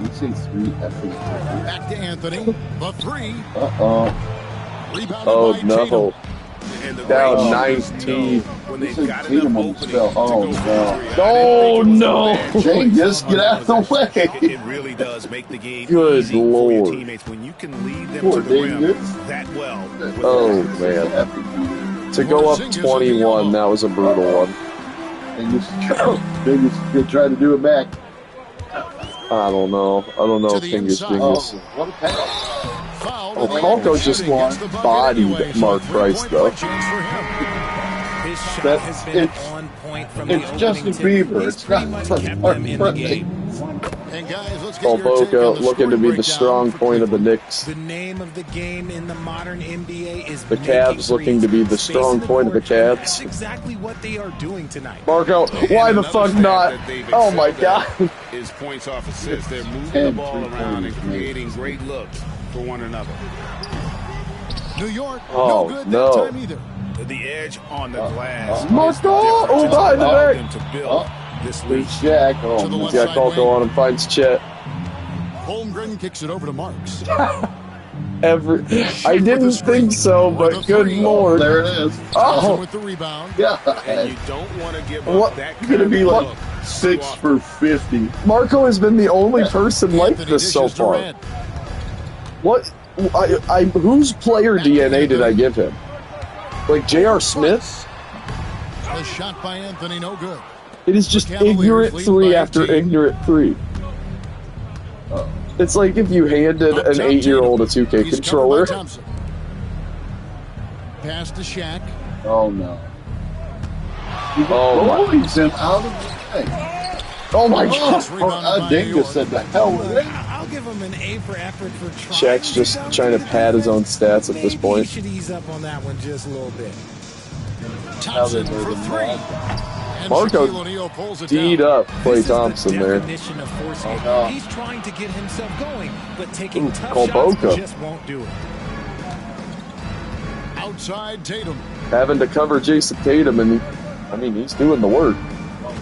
You say 3 efforts. Back to Anthony. The 3. Uh-oh. Rebounded Oh by no. Tatum. And the Down great 19. when This they've is got Tatum enough on the opening spell. to Oh, go no. for three. Oh, no. Genghis, get out of the way. It really does make the game Good easy for your Lord. teammates when you can lead them Poor to the rim Dingus. that well. Oh man. To go up 21, that was a brutal one. Dingus could try to do it back. I don't know. I don't know To if the Dingus inside. Dingus. What a pass. Foul. Oh, Kolko just bodied Mark Price, though. His shot That- has been it's- on point from the It's opening Justin tip. Bieber. He's It's pretty not much Mark kept them in the Price. game. And guys, let's get Paul your take on Boca the looking to scoring be the breakdown strong for point of the Cleveland. Knicks. The name of the game in the modern NBA is The CAVS looking to be the strong point of the CAVS. That's exactly what they are doing tonight. Marco, why the fuck not? Oh my god. Is points off assists. They're moving the ball around and creating great looks for one another. New York, Oh, no good no. that time either. The edge on the glass. Marco! Oh, behind the back. Them to build this lead. Shaq. Oh, To the my left He's got side Kolko wing. on him, finds Chet. Holmgren Holmgren kicks it over to Marks. I didn't think so, but good lord. There it is. Oh, with the rebound. Yeah. And you don't want to give up that kind gonna of be like look. 6 for 50. Marco has been the only person like this so far. What? Whose player DNA did I give him? Like J.R. Smith? The shot by Anthony, no good. It is just ignorant 3 after ignorant 3. It's like if you handed an 8-year-old a 2K controller. Pass to Shaq. Oh no. Oh my. He's him out of the way. Oh my god. Dingus said the hell with it. I'll give him an A for effort for trying. Shaq's just trying to pad his own stats at this point. He should ease up on that one just a little bit. Thompson for 3. Marco D'd up Klay Thompson there. He's trying to get himself going, but taking tough shots just won't do it. Outside Tatum. Having to cover Jason Tatum, and he's doing the work.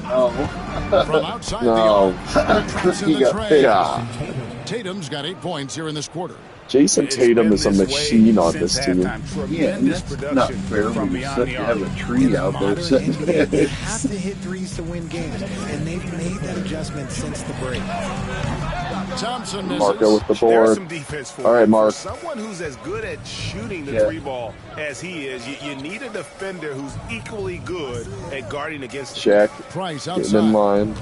From outside no. He got Tatum's got 8 points here in this quarter. Jason Tatum is a machine on this team. Yeah, and that's not fair when you have a tree out there sitting there. They have to hit threes to win games, and they've made that adjustment since the break. Thompson misses. Marco with the board. All right, Mark. Someone who's as good at shooting the 3-ball as he is, you need a defender who's equally good at guarding against Shaq getting in line.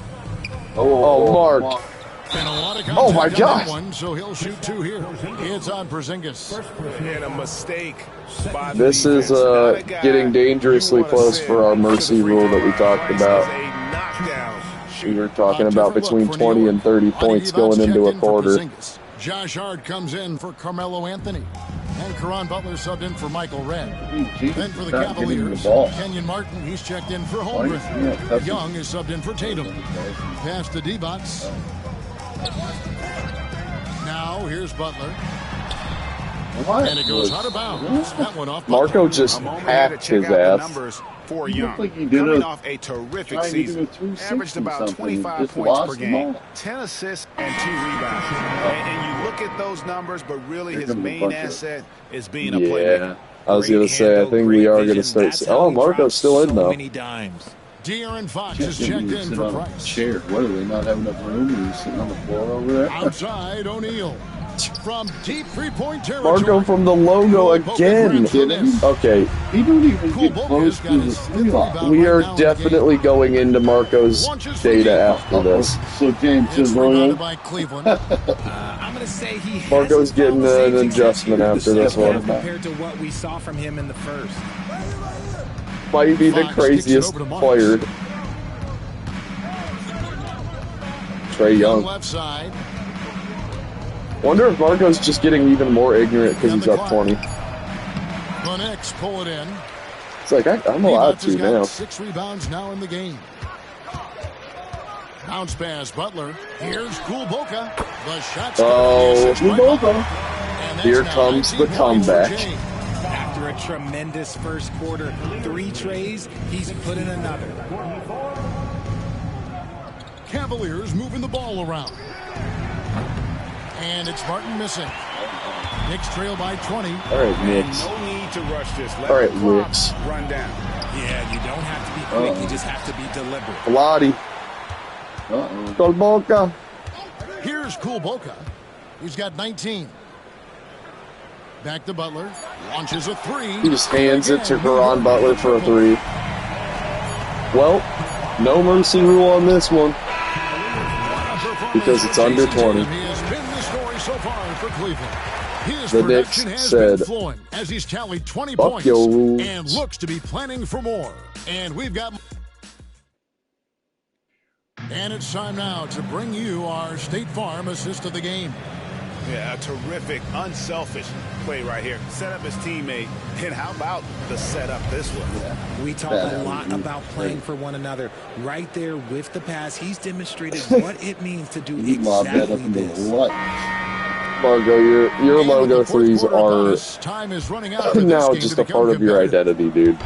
Oh, Mark. Oh my God! So he'll shoot 2 here. It's on Porzingis. And a mistake. This is getting dangerously close for our mercy rule that we talked about. We were talking about between 20 and 30 points going into a quarter. Josh Hart comes in for Carmelo Anthony. And Caron Butler subbed in for Michael Redd. Then for the Cavaliers, Kenyon Martin, he's checked in for Holmgren. Young is subbed in for Tatum. Pass to D-Box. Now here's Butler. And it goes out of bounds. That one off. Marco just hacked his ass. For Young, coming off a terrific season, averaged about 25 points per game, 10 assists and 2 rebounds. And you look at those numbers, but really his main asset is being a playmaker. I was going to say, I think we are going to start. Oh, Marco's still in though. De'Aaron Fox is checked in for Price. Chair. What, do they not have enough room? He's sitting on the floor over there. Outside O'Neal. From deep 3-point territory. Marco from the logo again. Okay. He don't even get close to the 3-line. We are definitely going into Marco's data after this. So James is rolling. Marco's getting an adjustment after this one. Compared to what we saw from him in the first. Might be the craziest player. Trae Young. Left side. Wonder if Marco's just getting even more ignorant because he's up 20. The Knicks pull it in. It's like, I'm allowed to now. 6 rebounds now in the game. Bounce pass, Butler. Here's Kulboka. The shot's Kulboka. Here comes the comeback. After a tremendous first quarter, 3 trays, he's put in another. Cavaliers moving the ball around. And it's Martin missing. Knicks trail by 20. All right, Knicks. No need to rush this. All right, Knicks. Run down. Yeah, you don't have to be quick. You just have to be deliberate. Vladi. Kulboka. Here's Kulboka. He's got 19. Back to Butler. Launches a 3. He just hands it to Caron Butler for a 3. Well, no mercy rule on this one. Because it's under 20. The Knicks said, as he's tallied 20 fuck points your rules. And looks to be planning for more. And we've got... And it's time now to bring you our State Farm assist of the game. Yeah, a terrific, unselfish play right here. Set up his teammate. And how about the setup this one? We talk a lot about playing for one another. Right there with the pass, he's demonstrated what it means to do exactly this. Margo, your logo 3s are now just a part of your identity, dude.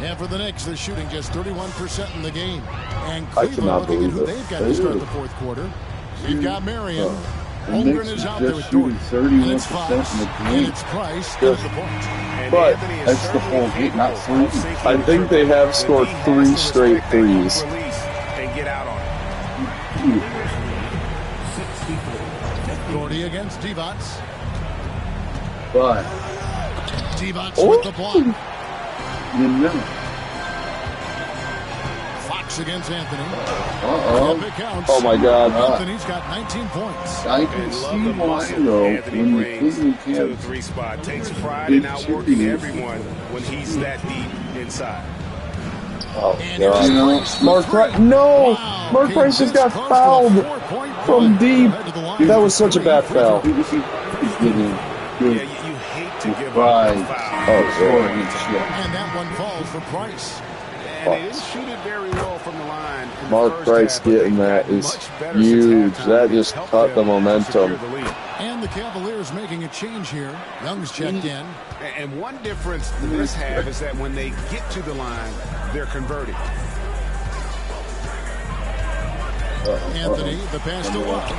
And for the Knicks, they're shooting just 31% in the game. And I cannot believe who they've got to start the fourth quarter. We've got Marion. Knicks is just shooting 31% in the game. But that's the whole game, not three. I think they have scored 3 straight threes. Gordy against Divac. But Divac with the block. You know. Fox against Anthony. Oh my God. Anthony's got 19 points. I can see why though. When the Cleveland Cavs to the 3 spot, takes pride in outworking everyone when he's that deep inside. Oh God. Mark Price. No! Wow. Mark Price just got fouled from deep. That was such a bad foul. Yeah, you hate to give up a foul. And that one falls for Price. And they didn't shoot it very well from the line. Mark Price getting that is huge. That just cut the momentum. And the Cavaliers making a change here. Young's checked in. And one difference this half is that when they get to the line, they're converting. Anthony, the pass to Love.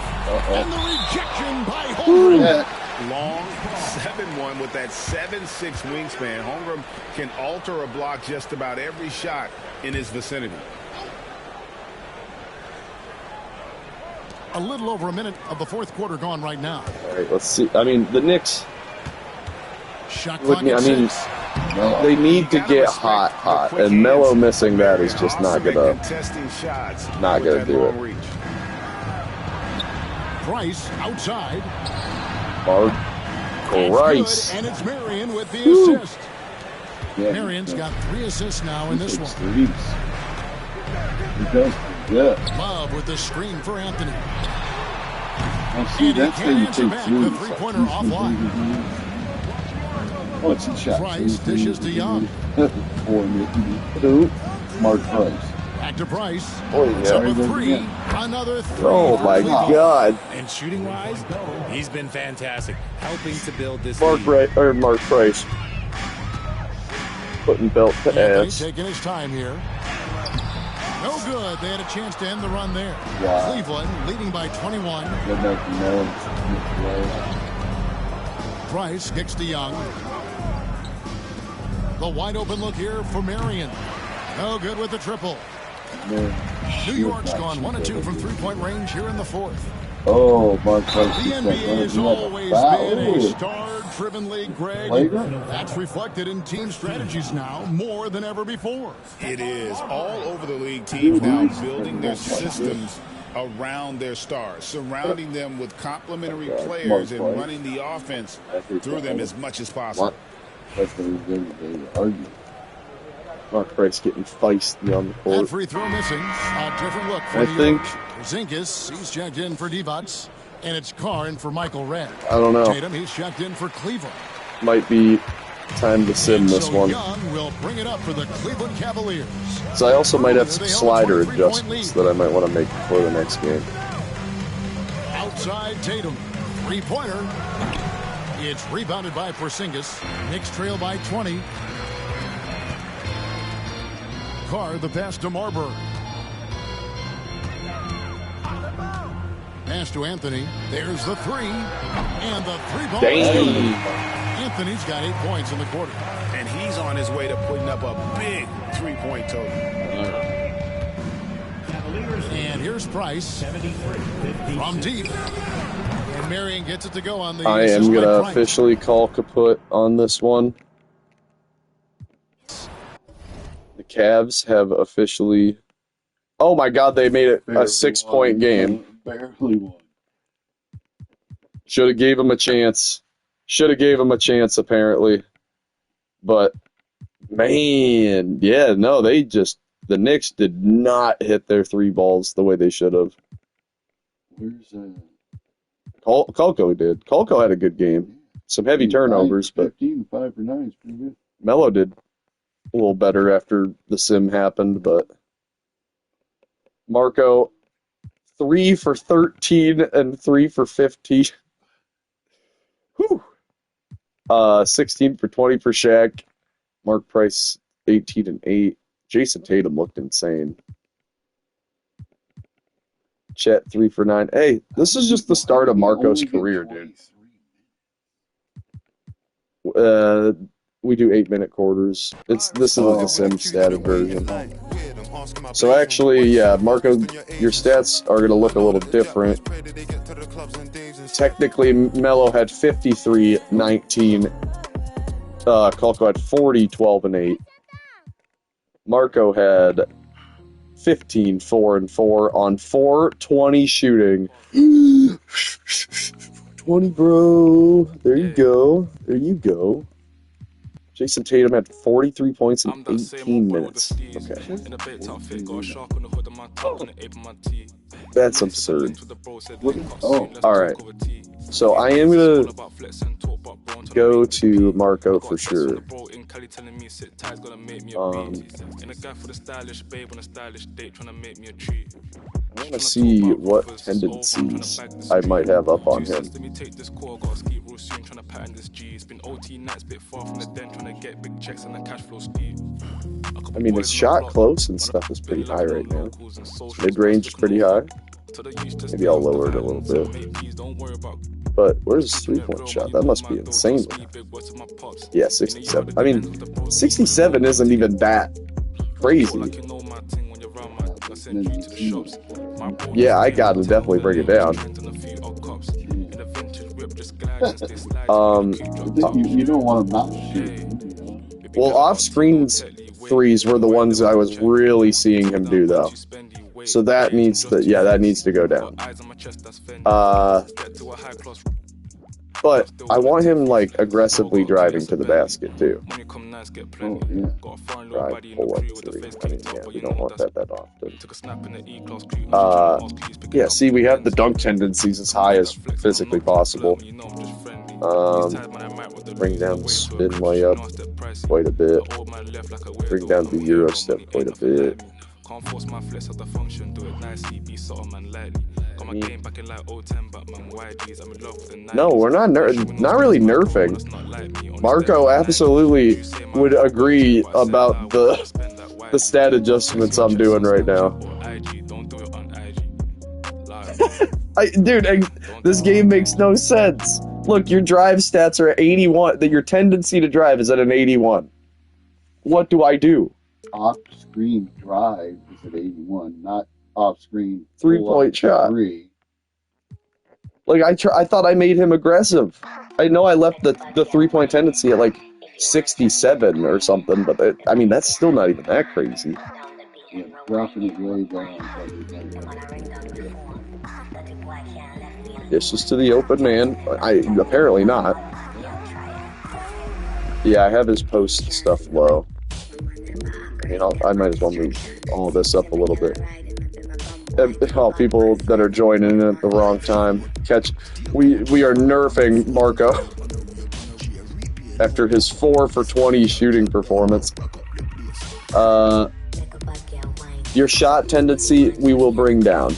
And the rejection by Holmgren. Long 7-1 with that 7'6" wingspan. Holmgren can alter a block just about every shot in his vicinity. A little over a minute of the fourth quarter gone right now. All right, let's see. I mean, the Knicks. They need to get hot, and Melo missing that is just not gonna do it. Price outside. Mark Price. And it's Marion with the assist. Marion's got 3 assists now in this one. Love with the screen for Anthony. See, that's how you take the three-pointer offline. Oh, it's a shot. Price dishes to Young. Who? Mark Price. Back to Price. Oh, yeah. Number 3. Another 3. Oh, my God. And shooting-wise, he's been fantastic, helping to build this Mark Price. Putting belt to ass. Taking his time here. No good. They had a chance to end the run there. Wow. Cleveland leading by 21. Price kicks to Young. The wide open look here for Marion. No good with the triple. New York's gone 1 of 2 from three-point range here in the fourth. Oh, Mark Price. The NBA has always been a star-driven league, Greg. That's reflected in team strategies now more than ever before. It is. All over the league, teams now building their systems around their stars, surrounding them with complementary players and running the offense through them as much as possible. Mark Price getting feisty on the court. That free throw missing. A different look for Zinkis. He's checked in for Divac. And it's Carr in for Michael Redd. I don't know. Tatum, he's checked in for Cleveland. Might be time to sim this one. Young will bring it up for the Cleveland Cavaliers. So I also might have some slider adjustments that I might want to make before the next game. Outside Tatum. Three-pointer. It's rebounded by Porzingis. Knicks trail by 20. Carr, the pass to Marbury. Pass to Anthony. There's the 3. And the 3-ball. Anthony's got 8 points in the quarter. And he's on his way to putting up a big 3-point total. And here's Price. From deep. And Marion gets it to go on the... I am going to officially call kaput on this one. The Cavs have officially... Oh my God, they made it a 6-point game. Barely won. Should have gave him a chance. Apparently. But, man, yeah, no, the Knicks did not hit their 3 balls the way they should have. Where's that? Kolko did. Kolko had a good game. Some heavy turnovers, but 15, 5 for 9 is pretty good. Melo did a little better after the sim happened, but Marco, 3 for 13 and 3 for 15. Whew. 16 for 20 for Shaq. Mark Price, 18 and 8. Jason Tatum looked insane. Chet 3 for 9. Hey, this is just the start of Marco's career, dude. We do 8-minute quarters. This isn't the sim static version. So actually, yeah, Marco, your stats are gonna look a little different. Technically, Melo had 53, 19. Kolko had 40, 12, and 8. Marco had 15, 4, and 4 on 420 shooting. 20, bro. There you go. There you go. Jason Tatum had 43 points in 18 minutes. Okay. That's absurd. Oh, alright. So I am going to go to Marco for sure. I want to see what tendencies I might have up on him. I mean, his shot close and stuff is pretty high right now. Mid-range is pretty high. Maybe I'll lower it a little bit. But where's his three-point shot? That must be insane. Yeah, 67. I mean, 67 isn't even that crazy. Yeah, I gotta definitely bring it down. You don't want to not shoot. Well, off-screen threes were the ones I was really seeing him do, though. So that needs to, yeah, that needs to go down. But I want him, like, aggressively driving to the basket, too. Oh, yeah. Drive, pull up three. I mean, yeah, we don't want that often. Yeah, see, we have the dunk tendencies as high as physically possible. Bring down the spin layup quite a bit. Bring down the Euro step quite a bit. No, we're not not really nerfing. Marco absolutely would agree about the stat adjustments I'm doing right now. Dude, this game makes no sense. Look, your drive stats are at 81. Your tendency to drive is at an 81. What do I do? Off-screen drive is at 81, not off-screen three-point shot. Three. Like, I thought I made him aggressive. I know I left the three-point tendency at, like, 67 or something, but I mean, that's still not even that crazy. Yeah, dropping it way down. This is to the open man. Apparently not. Yeah, I have his post stuff low. I mean, I might as well move all this up a little bit. All people that are joining in at the wrong time. We are nerfing Marco after his 4 for 20 shooting performance. Your shot tendency, we will bring down.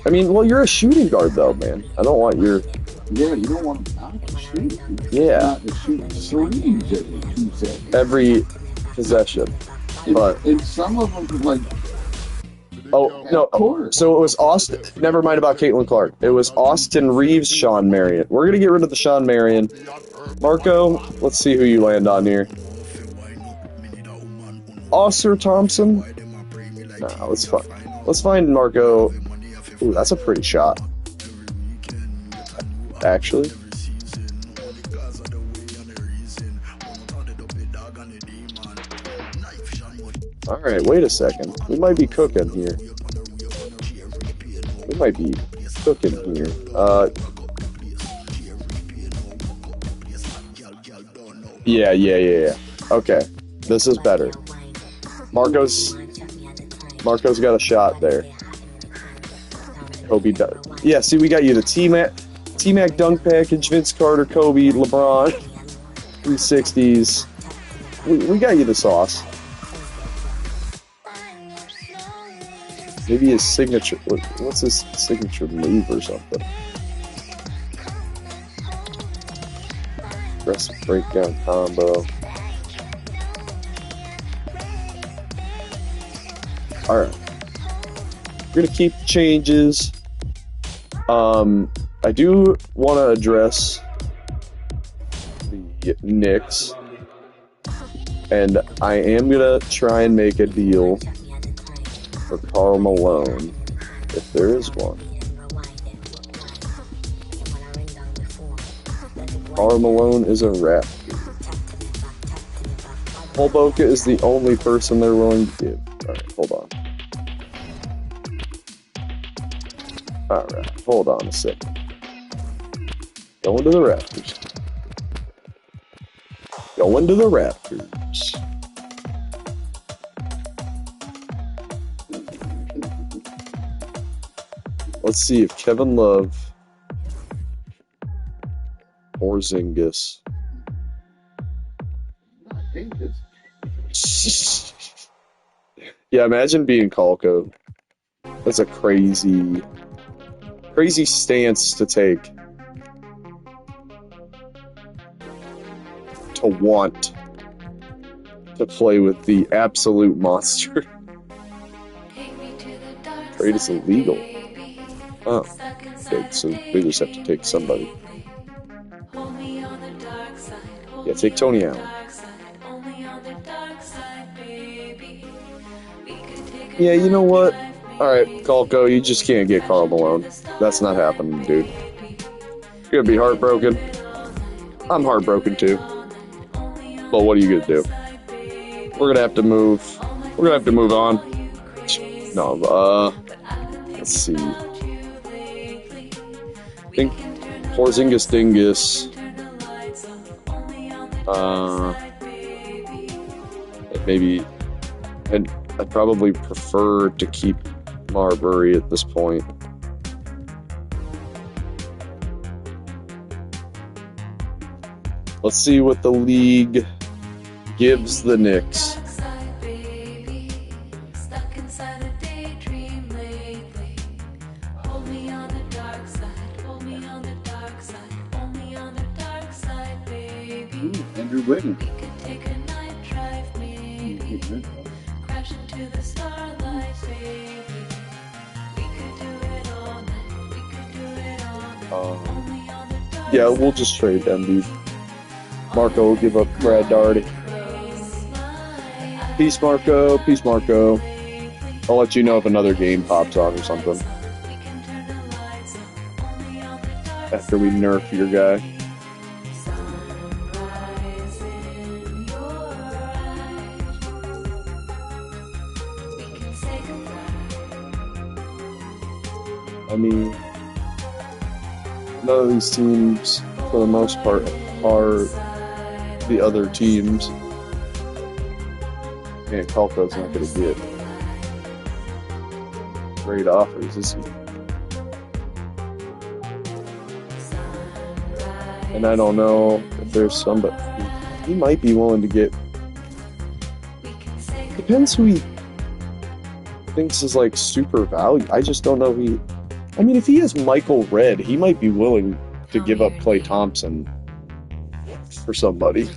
I mean, well, you're a shooting guard, though, man. I don't want your... Yeah, you don't want not to shoot. Yeah. Not to shoot threes every 2 seconds. Every possession. But... And some of them, like... Oh, no. So it was Austin... Never mind about Caitlin Clark. It was Austin Reeves, Sean Marion. We're going to get rid of the Sean Marion. Marco, let's see who you land on here. Oscar Thompson? Nah, let's find Marco... Ooh, that's a pretty shot. Actually. Alright, wait a second. We might be cooking here. Yeah. Okay. This is better. Marco's got a shot there. Kobe does. Yeah, see, we got you the T-Mac dunk package, Vince Carter, Kobe, LeBron, 360s. We got you the sauce. Maybe his signature. What's his signature move or something? Aggressive breakdown combo. Alright. We're gonna keep the changes. I do want to address the Knicks, and I am gonna try and make a deal for Karl Malone, if there is one. Karl Malone is a Raptor. Holboka is the only person they're willing to give. Alright, hold on. Alright, hold on a second. Going to the Raptors. Going to the Raptors. Let's see if Kevin Love or Zingis. Yeah, imagine being Kalko. That's a crazy stance to take. To want to play with the absolute monster. Trade is illegal. Oh, okay, so we just have to take somebody. Yeah, take Tony Allen. Yeah, you know what? Alright, Kalko, you just can't get Karl Malone. That's not happening, dude. You're gonna be heartbroken. I'm heartbroken too. But what are you gonna do? We're gonna have to move. We're gonna have to move on. No, let's see. I think Porzingis Dingus. Maybe. I'd probably prefer to keep Marbury at this point. Let's see what the league gives the Knicks. Andrew Wiggins. Yeah, we'll just trade them, dude. Marco will give up Brad Daugherty. Peace, Marco. Peace, Marco. I'll let you know if another game pops on or something. After we nerf your guy. I mean, none of these teams, for the most part, are the other teams. Man, Kalko's not going to get great offers, is he? And I don't know if there's somebody. He might be willing to get. Depends who he thinks is like super value. I just don't know who. I mean, if he has Michael Redd, he might be willing to give up Klay Thompson for somebody.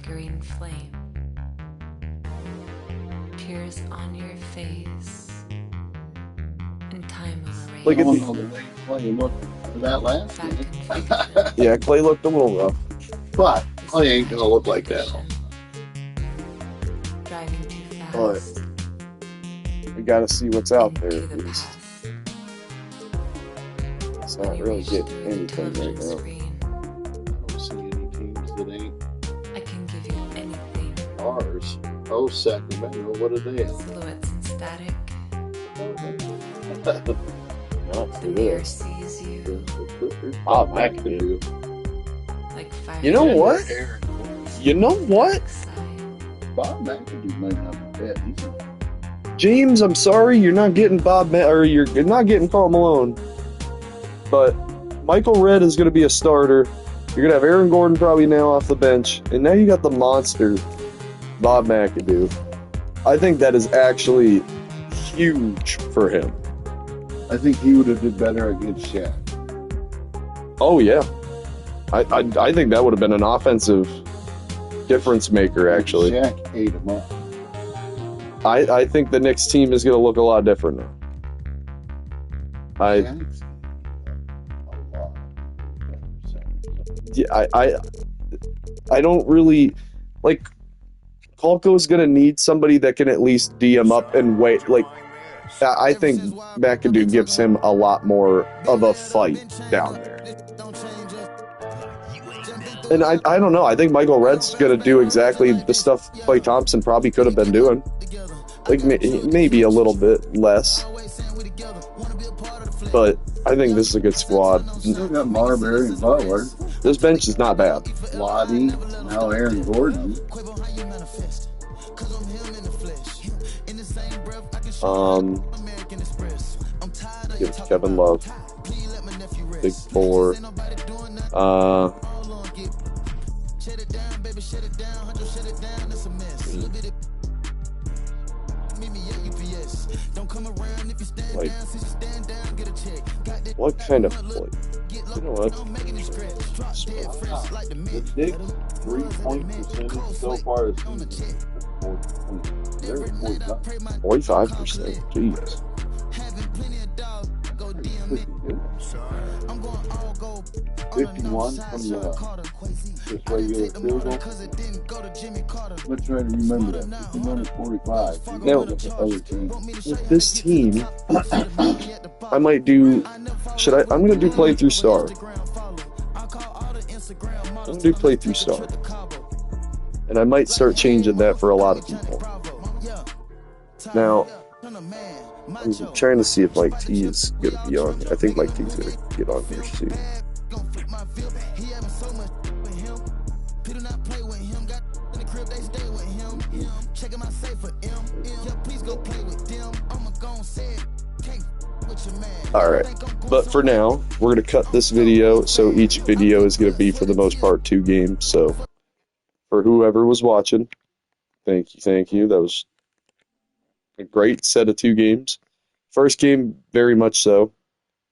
Tears on your face, and time will erase. Like the way Klay looked for that last game. Yeah, Klay looked a little rough. But Klay ain't gonna look like that. But we gotta see what's out there. It's not really getting anything right now. I don't see any teams that ain't. I can give you anything. Ours. Oh, Sacramento. What do they have? Fluids and static. Not for The air this. sees you. Bob McAdoo. Like fire. You know what? You know what? Bob McAdoo might not be bad. James, I'm sorry, you're not getting you're not getting Karl Malone. But Michael Redd is going to be a starter. You're going to have Aaron Gordon probably now off the bench. And now you got the monster, Bob McAdoo. I think that is actually huge for him. I think he would have did better against Shaq. Oh, yeah. I think that would have been an offensive difference maker, actually. Shaq ate him up. I think the Knicks team is going to look a lot different now. I don't really like. Kolko's gonna need somebody that can at least D him up and wait. Like, I think McAdoo gives him a lot more of a fight down there. And I don't know. I think Michael Redd's gonna do exactly the stuff Klay Thompson probably could have been doing. Like maybe a little bit less. But I think this is a good squad. Still got Marbury and Butler. This bench is not bad. Lottie, now Aaron Gordon. Give Kevin Love. Big four. Like, what kind of play? You know what? The Knicks 3-point percentage so far is 45%. Jeez. 51 from the just regular field goal. Let's try to remember that. 51 is 45. Now, with this team, I might do. I'm going to do playthrough star. I'm going to do playthrough star. And I might start changing that for a lot of people. Now, I'm trying to see if Mike T is going to be on. I think Mike T is going to get on here soon. Alright, but for now, we're going to cut this video, so each video is going to be, for the most part, 2 games. So, for whoever was watching, thank you. That was a great set of 2 games. First game, very much so.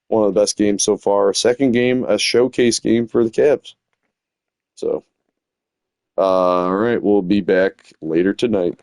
One of the best games so far. Second game, a showcase game for the Cavs. So, alright, we'll be back later tonight.